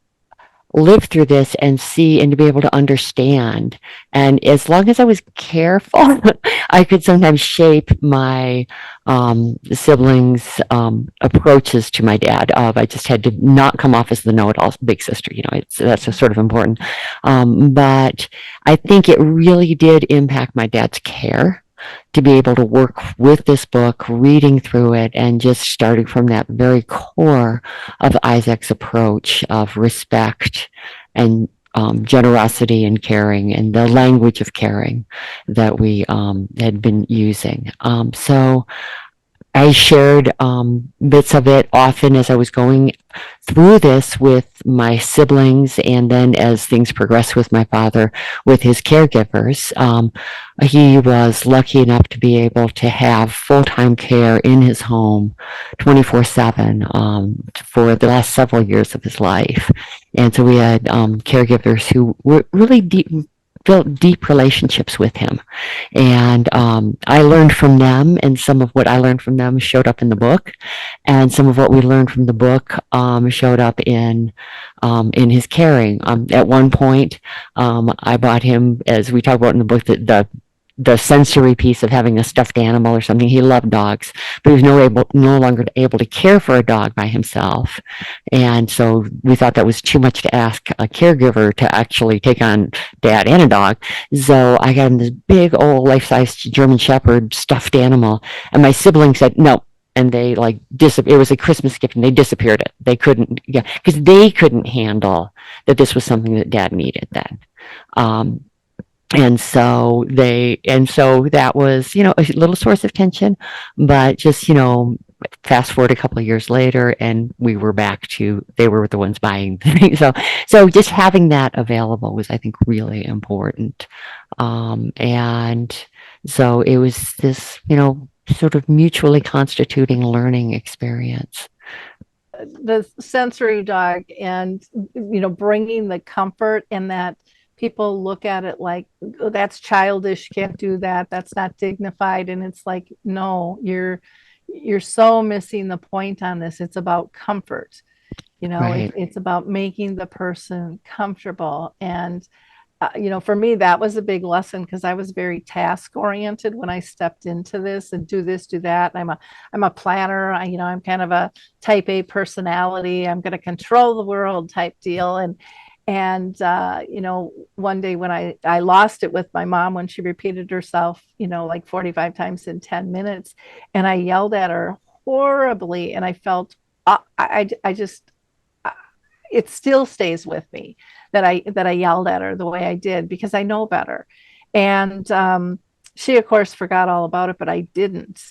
live through this and see and to be able to understand. And as long as I was careful, I could sometimes shape my siblings' approaches to my dad. I just had to not come off as the know-it-all big sister. That's sort of important. But I think it really did impact my dad's care to be able to work with this book, reading through it, and just starting from that very core of Isaac's approach of respect and generosity and caring, and the language of caring that we had been using. So I shared bits of it often as I was going through this with my siblings, and then as things progressed with my father, with his caregivers. He was lucky enough to be able to have full-time care in his home 24/7 for the last several years of his life. And so we had caregivers who were really built deep relationships with him. And I learned from them, and some of what I learned from them showed up in the book, and some of what we learned from the book showed up in his caring. At one point, I bought him, as we talk about in the book, the sensory piece of having a stuffed animal or something. He loved dogs, but he was no longer able to care for a dog by himself. And so we thought that was too much to ask a caregiver to actually take on dad and a dog. So I got him this big old life-size German Shepherd stuffed animal. And my siblings said, no. And they like it was a Christmas gift, and they disappeared it. They couldn't, because they couldn't handle that this was something that dad needed then. And so that was, a little source of tension, but just, fast forward a couple of years later, and we were back to, they were the ones buying the thing. So just having that available was, I think, really important. And so it was this, sort of mutually constituting learning experience. The sensory dog, and, bringing the comfort, and that people look at it like, oh, that's childish, can't do that, that's not dignified. And it's like, no, you're so missing the point on this. It's about comfort. Right. It's about making the person comfortable. And for me, that was a big lesson, because I was very task oriented when I stepped into this, and do this, do that. I'm a planner. I'm kind of a type A personality. I'm going to control the world type deal. And one day when I lost it with my mom, when she repeated herself, like 45 times in 10 minutes, and I yelled at her horribly, and I felt, I just, it still stays with me that I yelled at her the way I did, because I know better. And she, of course, forgot all about it, but I didn't.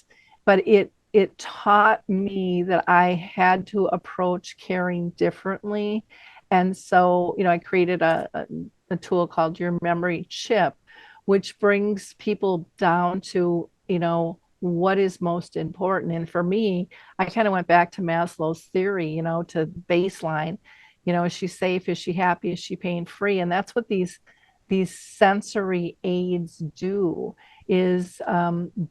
But it taught me that I had to approach caring differently. And so, I created a tool called Your Memory Chip, which brings people down to, what is most important. And for me, I kind of went back to Maslow's theory, to baseline. Is she safe? Is she happy? Is she pain free? And that's what these sensory aids do, is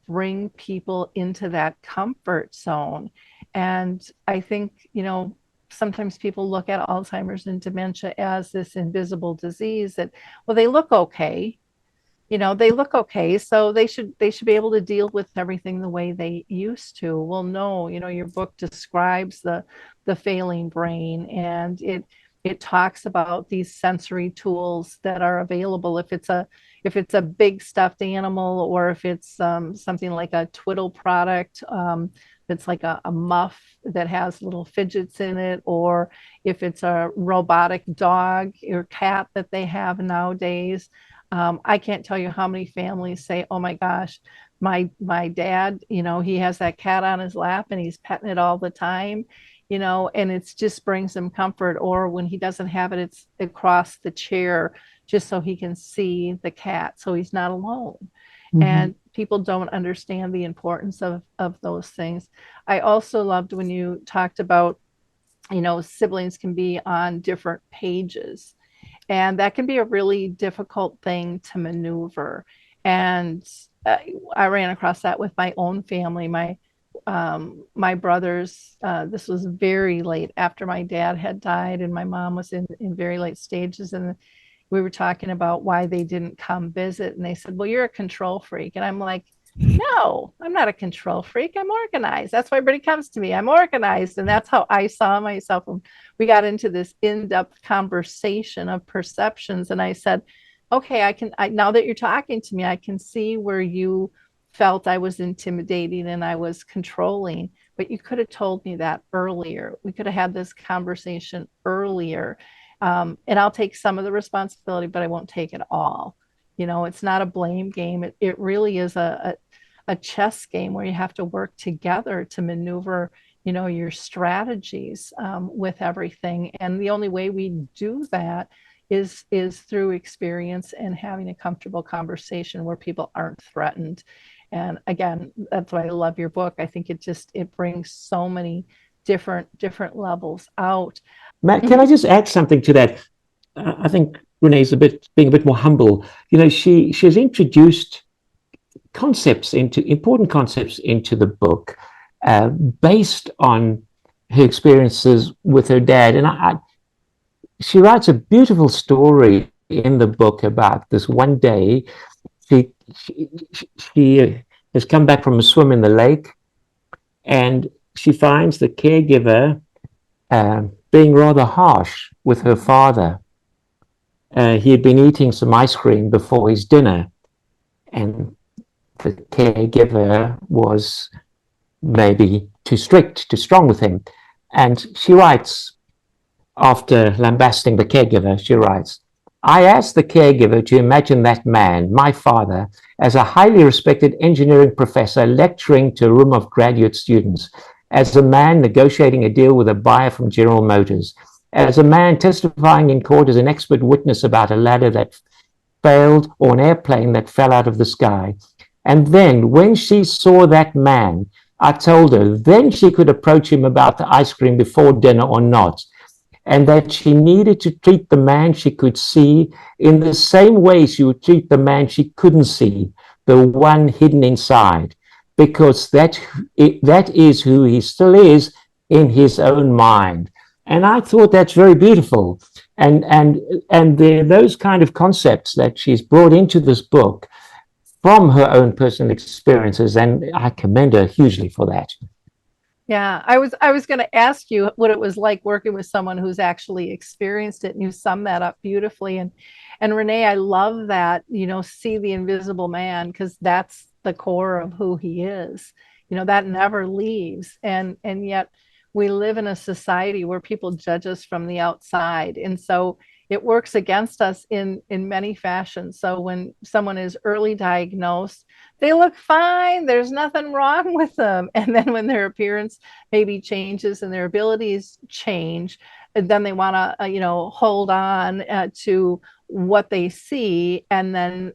bring people into that comfort zone. And I think, sometimes people look at Alzheimer's and dementia as this invisible disease that, well, they look okay. So they should be able to deal with everything the way they used to. Well, no, your book describes the failing brain, and it talks about these sensory tools that are available. If it's a big stuffed animal, or if it's something like a twiddle product, it's like a muff that has little fidgets in it, or if it's a robotic dog or cat that they have nowadays. I can't tell you how many families say, oh my gosh, my dad, he has that cat on his lap and he's petting it all the time, and it just brings him comfort. Or when he doesn't have it, it's across the chair, just so he can see the cat, so he's not alone. Mm-hmm. And people don't understand the importance of those things. I also loved when you talked about, siblings can be on different pages. And that can be a really difficult thing to maneuver. And I ran across that with my own family. My brothers, this was very late after my dad had died, and my mom was in very late stages. And we were talking about why they didn't come visit. And they said, well, you're a control freak. And I'm like, no, I'm not a control freak. I'm organized. That's why everybody comes to me. I'm organized. And that's how I saw myself. And we got into this in-depth conversation of perceptions. And I said, okay, now that you're talking to me, I can see where you felt I was intimidating and I was controlling, but you could have told me that earlier. We could have had this conversation earlier. And I'll take some of the responsibility, but I won't take it all. It's not a blame game. It really is a chess game where you have to work together to maneuver, your strategies with everything. And the only way we do that is through experience and having a comfortable conversation where people aren't threatened. And again, that's why I love your book. I think it brings so many different levels out. Matt, can I just add something to that? I think Renee's being a bit more humble. She has introduced important concepts into the book, based on her experiences with her dad. And she writes a beautiful story in the book about this one day. She has come back from a swim in the lake, and she finds the caregiver being rather harsh with her father. He had been eating some ice cream before his dinner, and the caregiver was maybe too strict, too strong with him. And she writes, after lambasting the caregiver, she writes, "I asked the caregiver to imagine that man, my father, as a highly respected engineering professor lecturing to a room of graduate students, as a man negotiating a deal with a buyer from General Motors, as a man testifying in court as an expert witness about a ladder that failed or an airplane that fell out of the sky. And then when she saw that man, I told her then she could approach him about the ice cream before dinner or not, and that she needed to treat the man she could see in the same way she would treat the man she couldn't see, the one hidden inside, because that is who he still is in his own mind." And I thought that's very beautiful. And there are those kind of concepts that she's brought into this book from her own personal experiences, and I commend her hugely for that. Yeah, I was going to ask you what it was like working with someone who's actually experienced it, and you summed that up beautifully. And Renee, I love that, see the invisible man, because that's the core of who he is. That never leaves. And yet we live in a society where people judge us from the outside. And so it works against us in many fashions. So when someone is early diagnosed, they look fine. There's nothing wrong with them. And then when their appearance maybe changes and their abilities change, then they want to, hold on to what they see and then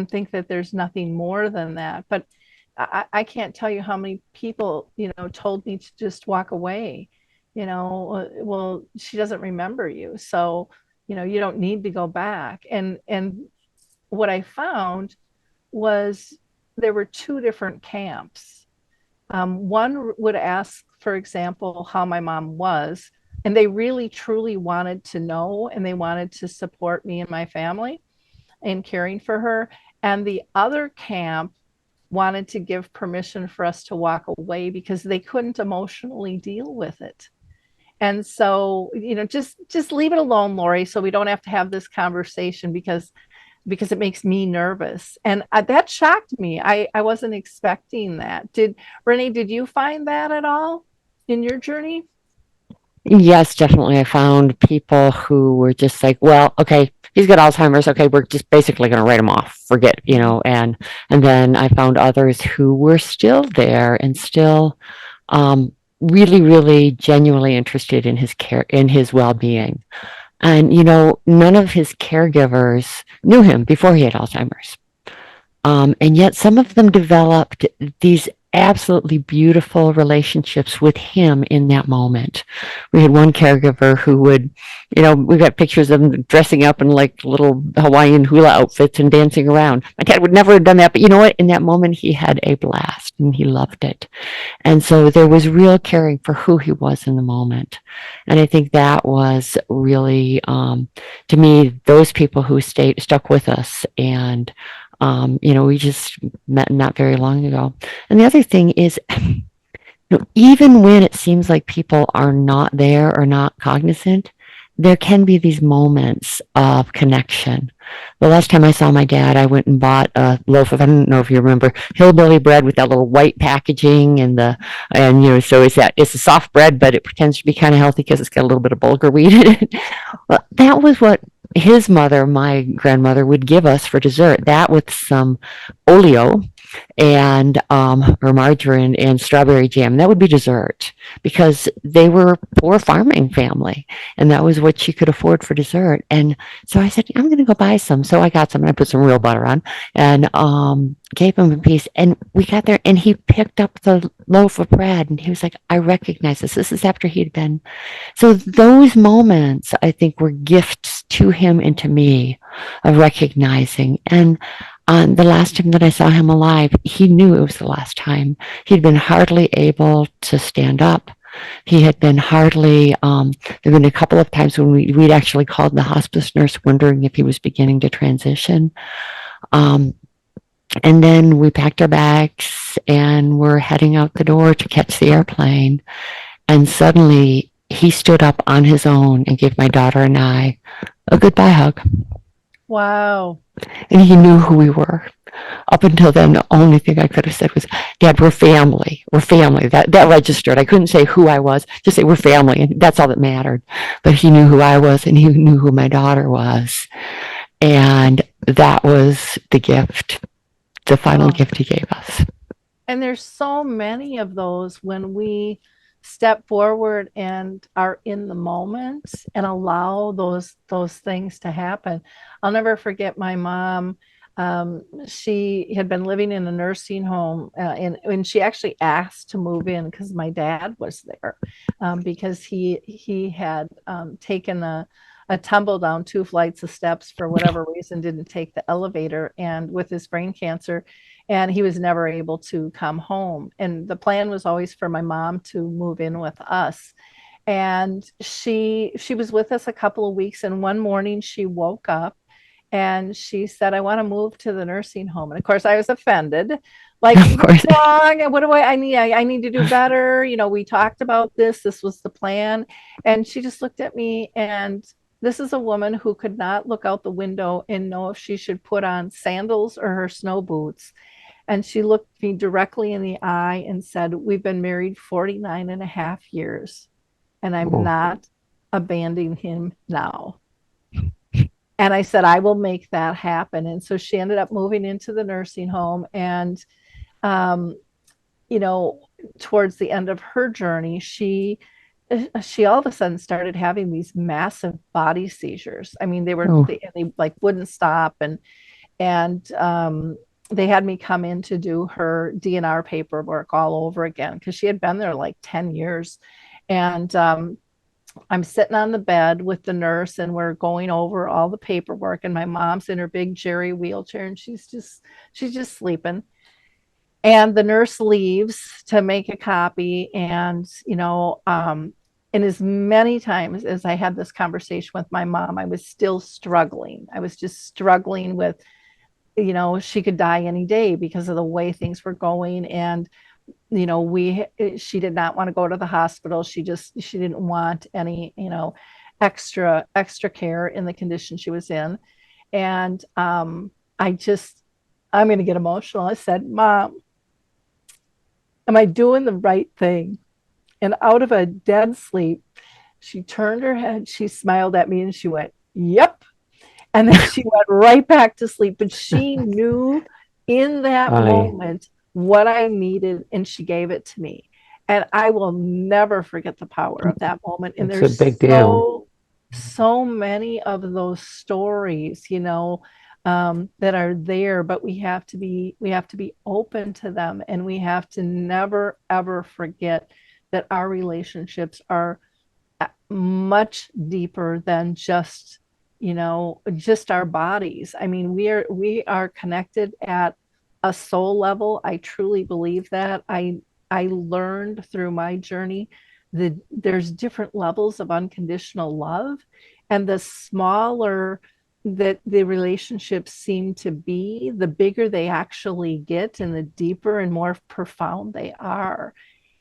think that there's nothing more than that. But I can't tell you how many people, told me to just walk away. Well, she doesn't remember you. So, you don't need to go back. And what I found was there were two different camps. One would ask, for example, how my mom was, and they really truly wanted to know, and they wanted to support me and my family in caring for her. And the other camp wanted to give permission for us to walk away because they couldn't emotionally deal with it. And so, just leave it alone, Lori, so we don't have to have this conversation because it makes me nervous. And that shocked me. I wasn't expecting that. Renee, did you find that at all in your journey? Yes, definitely. I found people who were just like, well, okay, he's got Alzheimer's. Okay, we're just basically going to write him off, forget, and then I found others who were still there and still really, really genuinely interested in his care, in his well-being. And, none of his caregivers knew him before he had Alzheimer's. And yet some of them developed these absolutely beautiful relationships with him in that moment. We had one caregiver who would, we got pictures of him dressing up in like little Hawaiian hula outfits and dancing around. My dad would never have done that, but you know what? In that moment, he had a blast and he loved it. And so there was real caring for who he was in the moment. And I think that was really, to me, those people who stuck with us. And we just met not very long ago. And the other thing is, even when it seems like people are not there or not cognizant, there can be these moments of connection. The last time I saw my dad, I went and bought a loaf of, I don't know if you remember, hillbilly bread with that little white packaging so it's a soft bread, but it pretends to be kind of healthy because it's got a little bit of bulgur wheat in it. Well, that was what his mother, my grandmother, would give us for dessert. That with some oleo and or margarine and strawberry jam. That would be dessert because they were poor farming family, and that was what she could afford for dessert. And so I said, I'm going to go buy some. So I got some, and I put some real butter on, and gave him a piece. And we got there, and he picked up the loaf of bread, and he was like, I recognize this. This is after he'd been. So those moments, I think, were gifts to him and to me of recognizing. And on the last time that I saw him alive, he knew it was the last time. He'd been hardly able to stand up. He had been hardly, there'd been a couple of times when we'd actually called the hospice nurse wondering if he was beginning to transition. And then we packed our bags and we're heading out the door to catch the airplane. And suddenly he stood up on his own and gave my daughter and I a goodbye hug. Wow. And he knew who we were. Up until then, the only thing I could have said was, Dad, we're family. We're family. That registered. I couldn't say who I was, just say we're family. And that's all that mattered. But he knew who I was and he knew who my daughter was. And that was the gift, the final gift he gave us. And there's so many of those when we step forward and are in the moment and allow those things to happen. I'll never forget my mom. She had been living in a nursing home, and she actually asked to move in because my dad was there, because he had taken a tumble down 2 flights of steps for whatever reason, didn't take the elevator, and with his brain cancer, and he was never able to come home. And the plan was always for my mom to move in with us. And she was with us a couple of weeks, and one morning she woke up and she said, I want to move to the nursing home. And of course I was offended. Like, what's wrong? What do I need? I need to do better. You know, we talked about this. This was the plan. And she just looked at me, and this is a woman who could not look out the window and know if she should put on sandals or her snow boots. And she looked me directly in the eye and said, we've been married 49 and a half years, and I'm not abandoning him now. And I said, I will make that happen. And so she ended up moving into the nursing home. And, you know, towards the end of her journey, she all of a sudden started having these massive body seizures. I mean, they like wouldn't stop. And they had me come in to do her DNR paperwork all over again, because she had been there like 10 years. And I'm sitting on the bed with the nurse, and we're going over all the paperwork, and my mom's in her big Jerry wheelchair, and she's just sleeping. And the nurse leaves to make a copy. And, you know, and as many times as I had this conversation with my mom, I was still struggling. I was just struggling with, you know, she could die any day because of the way things were going. And, you know, she did not want to go to the hospital. She didn't want any, you know, extra care in the condition she was in. And I'm going to get emotional. I said, Mom, am I doing the right thing? And out of a dead sleep, she turned her head, she smiled at me, and she went, yep. And then she went right back to sleep. But she knew in that moment what I needed, and she gave it to me. And I will never forget the power of that moment. And It's a big deal. So many of those stories, you know, that are there, but we have to be open to them, and we have to never ever forget that our relationships are much deeper than just, you know, just our bodies. I mean, we are connected at a soul level. I truly believe that. I learned through my journey that there's different levels of unconditional love, and the smaller that the relationships seem to be, the bigger they actually get, and the deeper and more profound they are.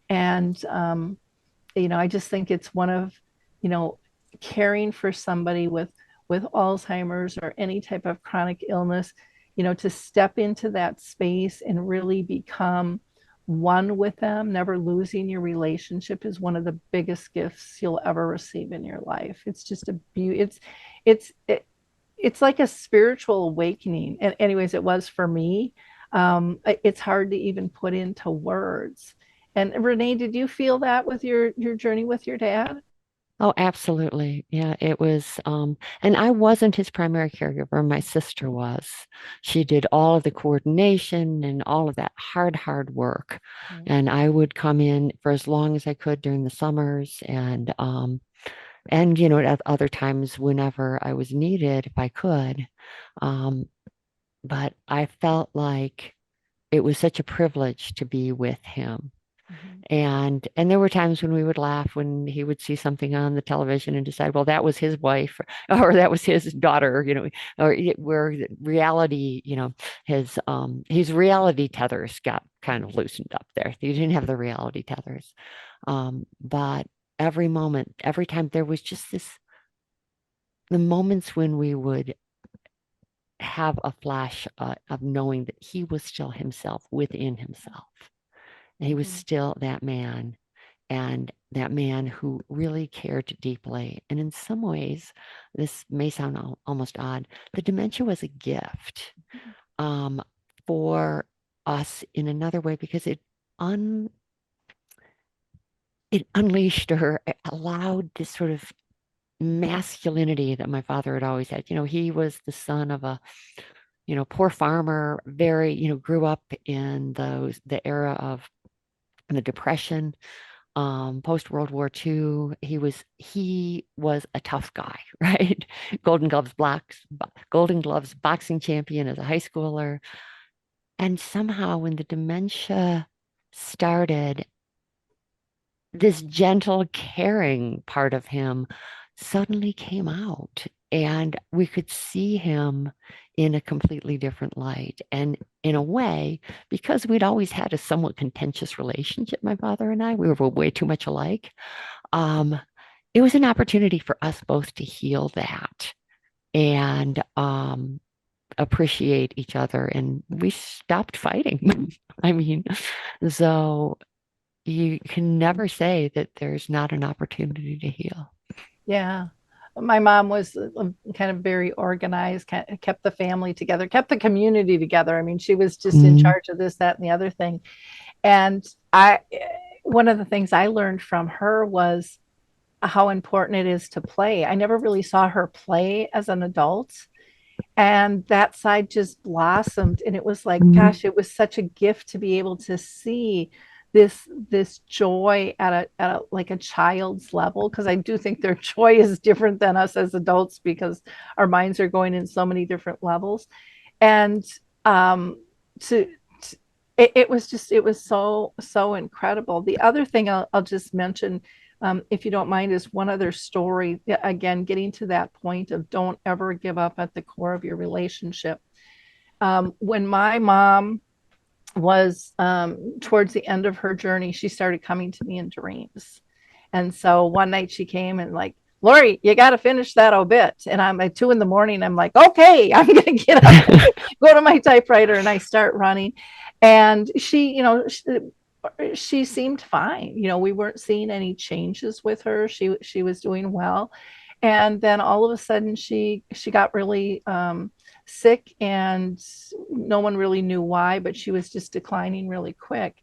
And you know, I just think it's one of, you know, caring for somebody with Alzheimer's or any type of chronic illness, you know, to step into that space and really become one with them, never losing your relationship, is one of the biggest gifts you'll ever receive in your life. It's just it's like a spiritual awakening. And anyways, it was for me. it's hard to even put into words. And Renee, did you feel that with your journey with your dad? Oh, absolutely. Yeah, it was, and I wasn't his primary caregiver. My sister was. She did all of the coordination and all of that hard work. Right. And I would come in for as long as I could during the summers and at other times whenever I was needed, if I could. Um, but I felt like it was such a privilege to be with him. Mhm. And there were times when we would laugh when he would see something on the television and decide, well, that was his wife or that was his daughter, or where reality, his reality tethers got kind of loosened up there. He didn't have the reality tethers. But every moment, every time there was just the moments when we would have a flash of knowing that he was still himself within himself. He was still that man, and that man who really cared deeply. And in some ways, this may sound almost odd, the dementia was a gift for us in another way because it unleashed or allowed this sort of masculinity that my father had always had. He was the son of a poor farmer, very, grew up in the era of the Depression, post World War II. He was a tough guy, right? Golden Gloves boxing champion as a high schooler. And somehow when the dementia started, this gentle, caring part of him suddenly came out, and we could see him in a completely different light. And in a way, because we'd always had a somewhat contentious relationship, my father and I, we were way too much alike. It was an opportunity for us both to heal that and appreciate each other. And we stopped fighting. I mean, so you can never say that there's not an opportunity to heal. Yeah. My mom was kind of very organized, kept the family together, kept the community together. I mean, she was just in charge of this, that, and the other thing. And one of the things I learned from her was how important it is to play. I never really saw her play as an adult. And that side just blossomed. And it was like, gosh, it was such a gift to be able to see this joy at a like a child's level, because I do think their joy is different than us as adults because our minds are going in so many different levels. And to it was so incredible. The other thing I'll just mention, if you don't mind, is one other story. Again, getting to that point of don't ever give up at the core of your relationship. When my mom was towards the end of her journey, she started coming to me in dreams. And so one night she came and like, Lori, you got to finish that obit. And I'm at 2 a.m. I'm like, okay, I'm going to get up, go to my typewriter, and I start running. And she seemed fine. We weren't seeing any changes with her. She was doing well. And then all of a sudden she got really sick, and no one really knew why, but she was just declining really quick.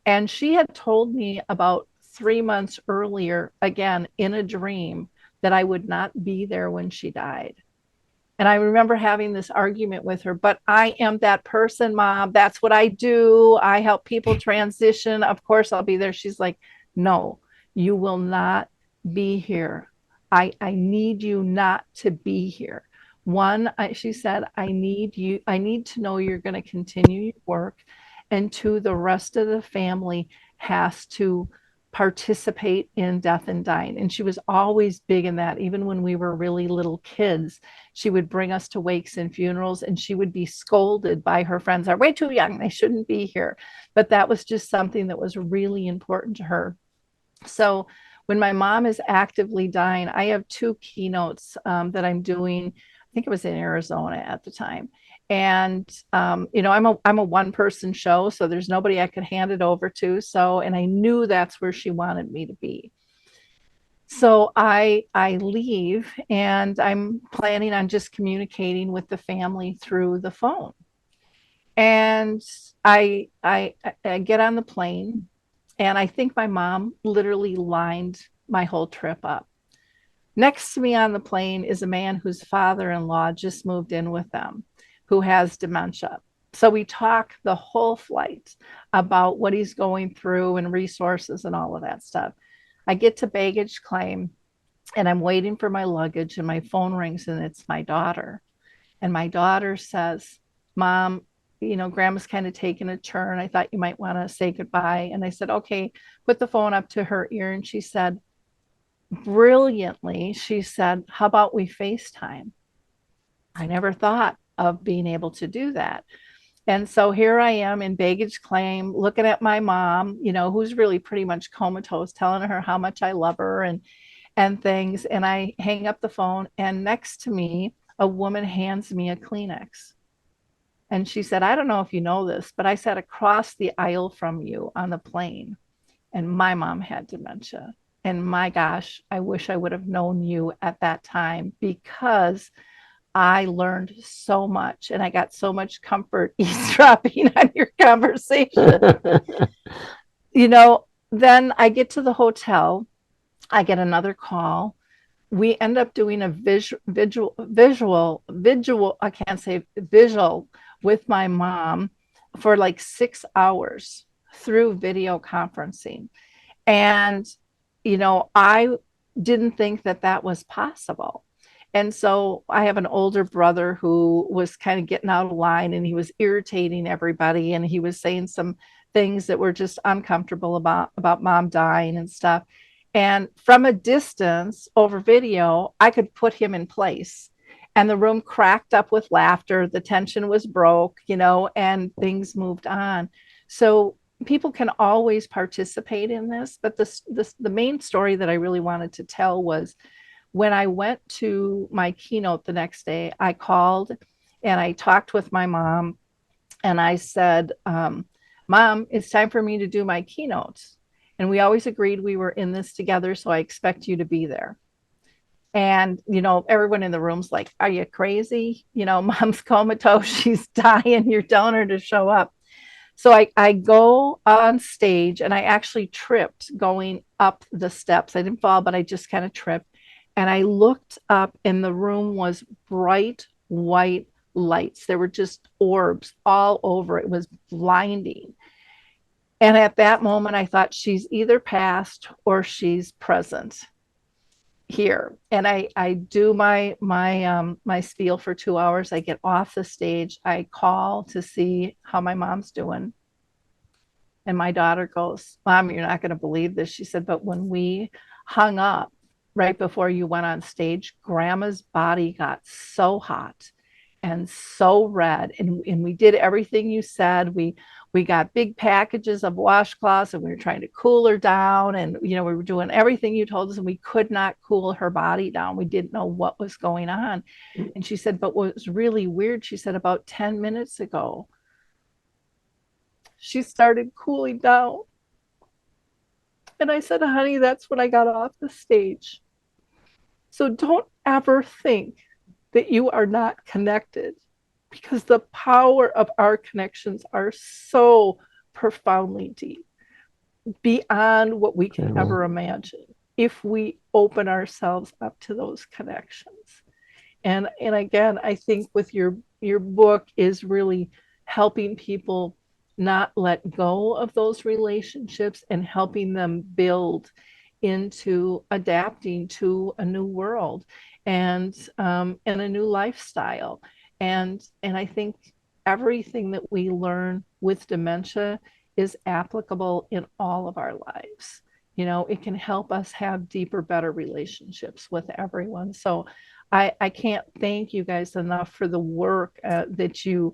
And she had told me about 3 months earlier, again in a dream, that I would not be there when she died. And I remember having this argument with her, but I am that person, Mom. That's what I do. I help people transition. Of course I'll be there. She's like, no, you will not be here. I need you not to be here. One, she said, I need to know you're going to continue your work. And two, the rest of the family has to participate in death and dying. And she was always big in that. Even when we were really little kids, she would bring us to wakes and funerals, and she would be scolded by her friends. They're way too young. They shouldn't be here. But that was just something that was really important to her. So when my mom is actively dying, I have 2 keynotes that I'm doing. I think it was in Arizona at the time. And I'm a one-person show, so there's nobody I could hand it over to. And I knew that's where she wanted me to be. So I leave, and I'm planning on just communicating with the family through the phone. And I get on the plane, and I think my mom literally lined my whole trip up. Next to me on the plane is a man whose father-in-law just moved in with them, who has dementia. So we talk the whole flight about what he's going through and resources and all of that stuff. I get to baggage claim, and I'm waiting for my luggage, and my phone rings, and it's my daughter. And my daughter says, Mom, Grandma's kind of taking a turn. I thought you might want to say goodbye. And I said, okay, put the phone up to her ear. And she said, brilliantly, she said, how about we FaceTime? I never thought of being able to do that. And so here I am in baggage claim, looking at my mom, who's really pretty much comatose, telling her how much I love her and things. And I hang up the phone, and next to me, a woman hands me a Kleenex. And she said, I don't know if you know this, but I sat across the aisle from you on the plane, and my mom had dementia. And my gosh, I wish I would have known you at that time, because I learned so much and I got so much comfort eavesdropping on your conversation. Then I get to the hotel, I get another call. We end up doing a I can't say visual with my mom for like 6 hours through video conferencing. And, I didn't think that that was possible. And so I have an older brother who was kind of getting out of line, and he was irritating everybody. And he was saying some things that were just uncomfortable about mom dying and stuff. And from a distance over video, I could put him in place. And the room cracked up with laughter. The tension was broke, and things moved on. So people can always participate in this. But the main story that I really wanted to tell was when I went to my keynote the next day, I called and I talked with my mom, and I said, Mom, it's time for me to do my keynote. And we always agreed we were in this together, so I expect you to be there. And, everyone in the room's like, are you crazy? Mom's comatose. She's dying. You're telling her to show up. So I go on stage, and I actually tripped going up the steps. I didn't fall, but I just kind of tripped. And I looked up, and the room was bright white lights. There were just orbs all over. It was blinding. And at that moment, I thought, she's either past or she's present here. And I do my spiel for 2 hours. I get off the stage. I call to see how my mom's doing. And my daughter goes, Mom, you're not going to believe this. She said, but when we hung up right before you went on stage, Grandma's body got so hot and so red. And we did everything you said. We got big packages of washcloths, and we were trying to cool her down. And, we were doing everything you told us, and we could not cool her body down. We didn't know what was going on. And she said, but what was really weird, she said, about 10 minutes ago, she started cooling down. And I said, honey, that's when I got off the stage. So don't ever think that you are not connected, because the power of our connections are so profoundly deep, beyond what we can ever imagine, if we open ourselves up to those connections. And again, I think with your book is really helping people not let go of those relationships and helping them build into adapting to a new world and a new lifestyle. And I think everything that we learn with dementia is applicable in all of our lives. It can help us have deeper, better relationships with everyone. So I can't thank you guys enough for the work that you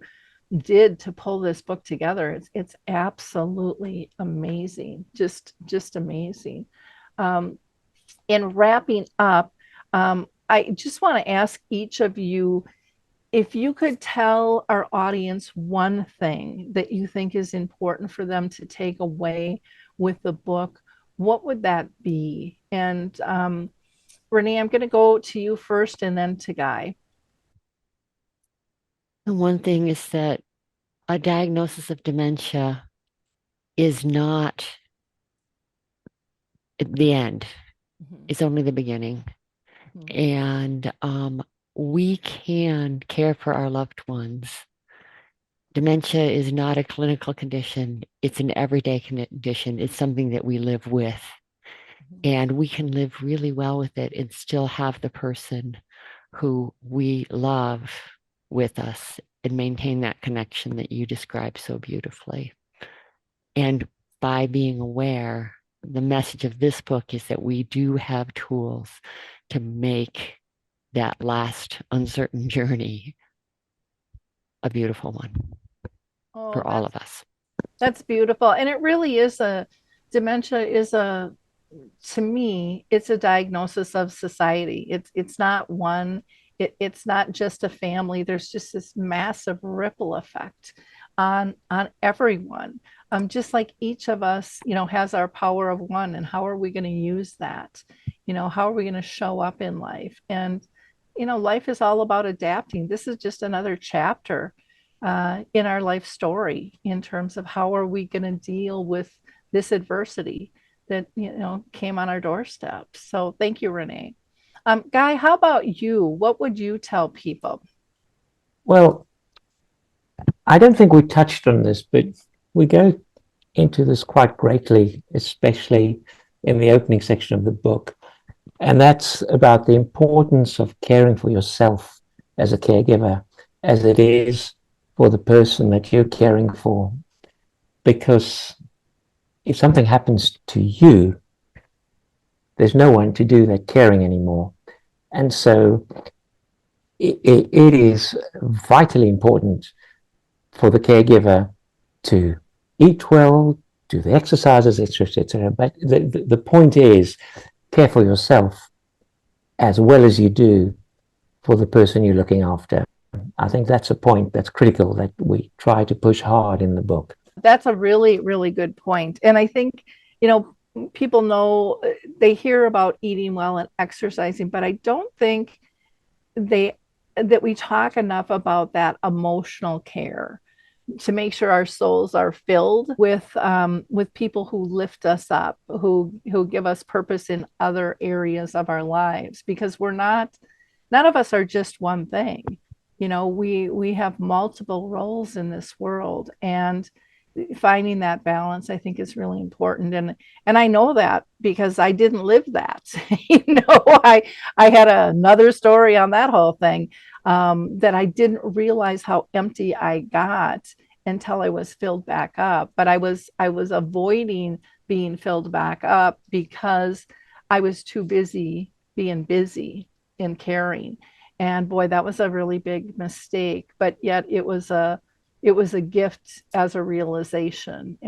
did to pull this book together. It's absolutely amazing, just amazing. In wrapping up, I just want to ask each of you, if you could tell our audience one thing that you think is important for them to take away with the book, what would that be? And Renee, I'm going to go to you first and then to Guy. The one thing is that a diagnosis of dementia is not the end. It's only the beginning. And we can care for our loved ones. Dementia is not a clinical condition. It's an everyday condition. It's something that we live with. And we can live really well with it and still have the person who we love with us and maintain that connection that you described so beautifully. And by being aware, the message of this book is that we do have tools to make that last uncertain journey a beautiful one for all of us. That's beautiful. And it really is dementia is to me, it's a diagnosis of society. It's not one, it's not just a family. There's just this massive ripple effect on everyone. Just like each of us, has our power of one, and how are we going to use that? How are we going to show up in life? And, life is all about adapting. This is just another chapter in our life story in terms of how are we going to deal with this adversity that, came on our doorstep. So thank you, Renee. Guy, how about you? What would you tell people? Well, I don't think we touched on this, but we go into this quite greatly, especially in the opening section of the book. And that's about the importance of caring for yourself as a caregiver, as it is for the person that you're caring for. Because if something happens to you, there's no one to do that caring anymore. And so it is vitally important for the caregiver to eat well, do the exercises, etc., etc. But the point is, care for yourself as well as you do for the person you're looking after. I think that's a point that's critical that we try to push hard in the book. That's a really, really good point. And I think, people know, they hear about eating well and exercising, but I don't think that we talk enough about that emotional care to make sure our souls are filled with people who lift us up, who give us purpose in other areas of our lives, because none of us are just one thing. We have multiple roles in this world, and finding that balance, I think, is really important. And I know that because I didn't live that. I had another story on that whole thing, that I didn't realize how empty I got until I was filled back up. But I was avoiding being filled back up because I was too busy being busy in caring. And boy, that was a really big mistake. But yet it was a gift as a realization.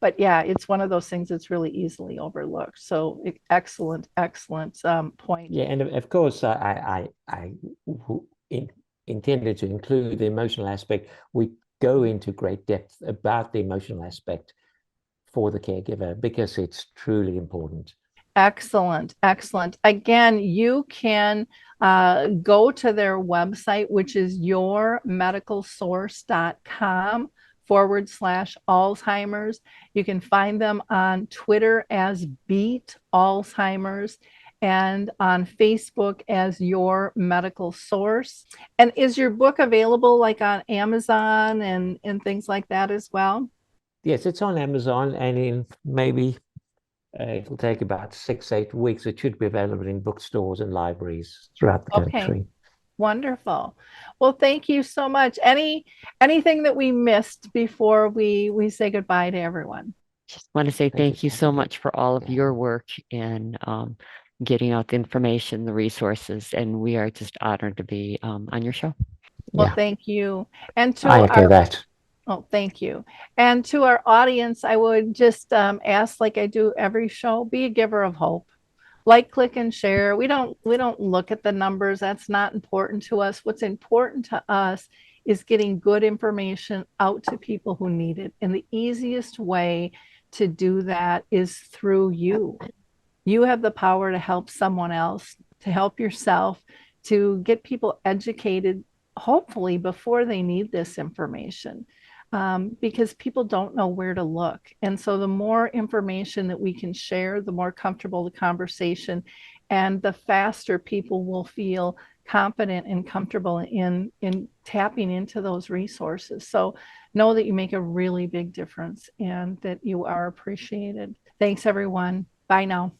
But yeah, it's one of those things that's really easily overlooked. So excellent point. Yeah, and of course, I intended to include the emotional aspect. We go into great depth about the emotional aspect for the caregiver because it's truly important. Excellent. Again, you can go to their website, which is yourmedicalsource.com/Alzheimer's. You can find them on Twitter as Beat Alzheimer's and on Facebook as Your Medical Source. And is your book available like on Amazon and things like that as well? Yes, it's on Amazon, and in maybe it'll take about 6-8 weeks. It should be available in bookstores and libraries throughout the country. Okay. Wonderful. Well, thank you so much. Anything that we missed before we say goodbye to everyone? Just want to say thank you so much for all of your work in getting out the information, the resources, and we are just honored to be on your show. Well, thank you. And I echo that. Oh, thank you. And to our audience, I would just ask, like I do every show, be a giver of hope. Like, click, and share. We don't look at the numbers. That's not important to us. What's important to us is getting good information out to people who need it. And the easiest way to do that is through you. You have the power to help someone else, to help yourself, to get people educated hopefully before they need this information, because people don't know where to look. And so the more information that we can share, the more comfortable the conversation, and the faster people will feel confident and comfortable in tapping into those resources. So know that you make a really big difference and that you are appreciated. Thanks, everyone. Bye now.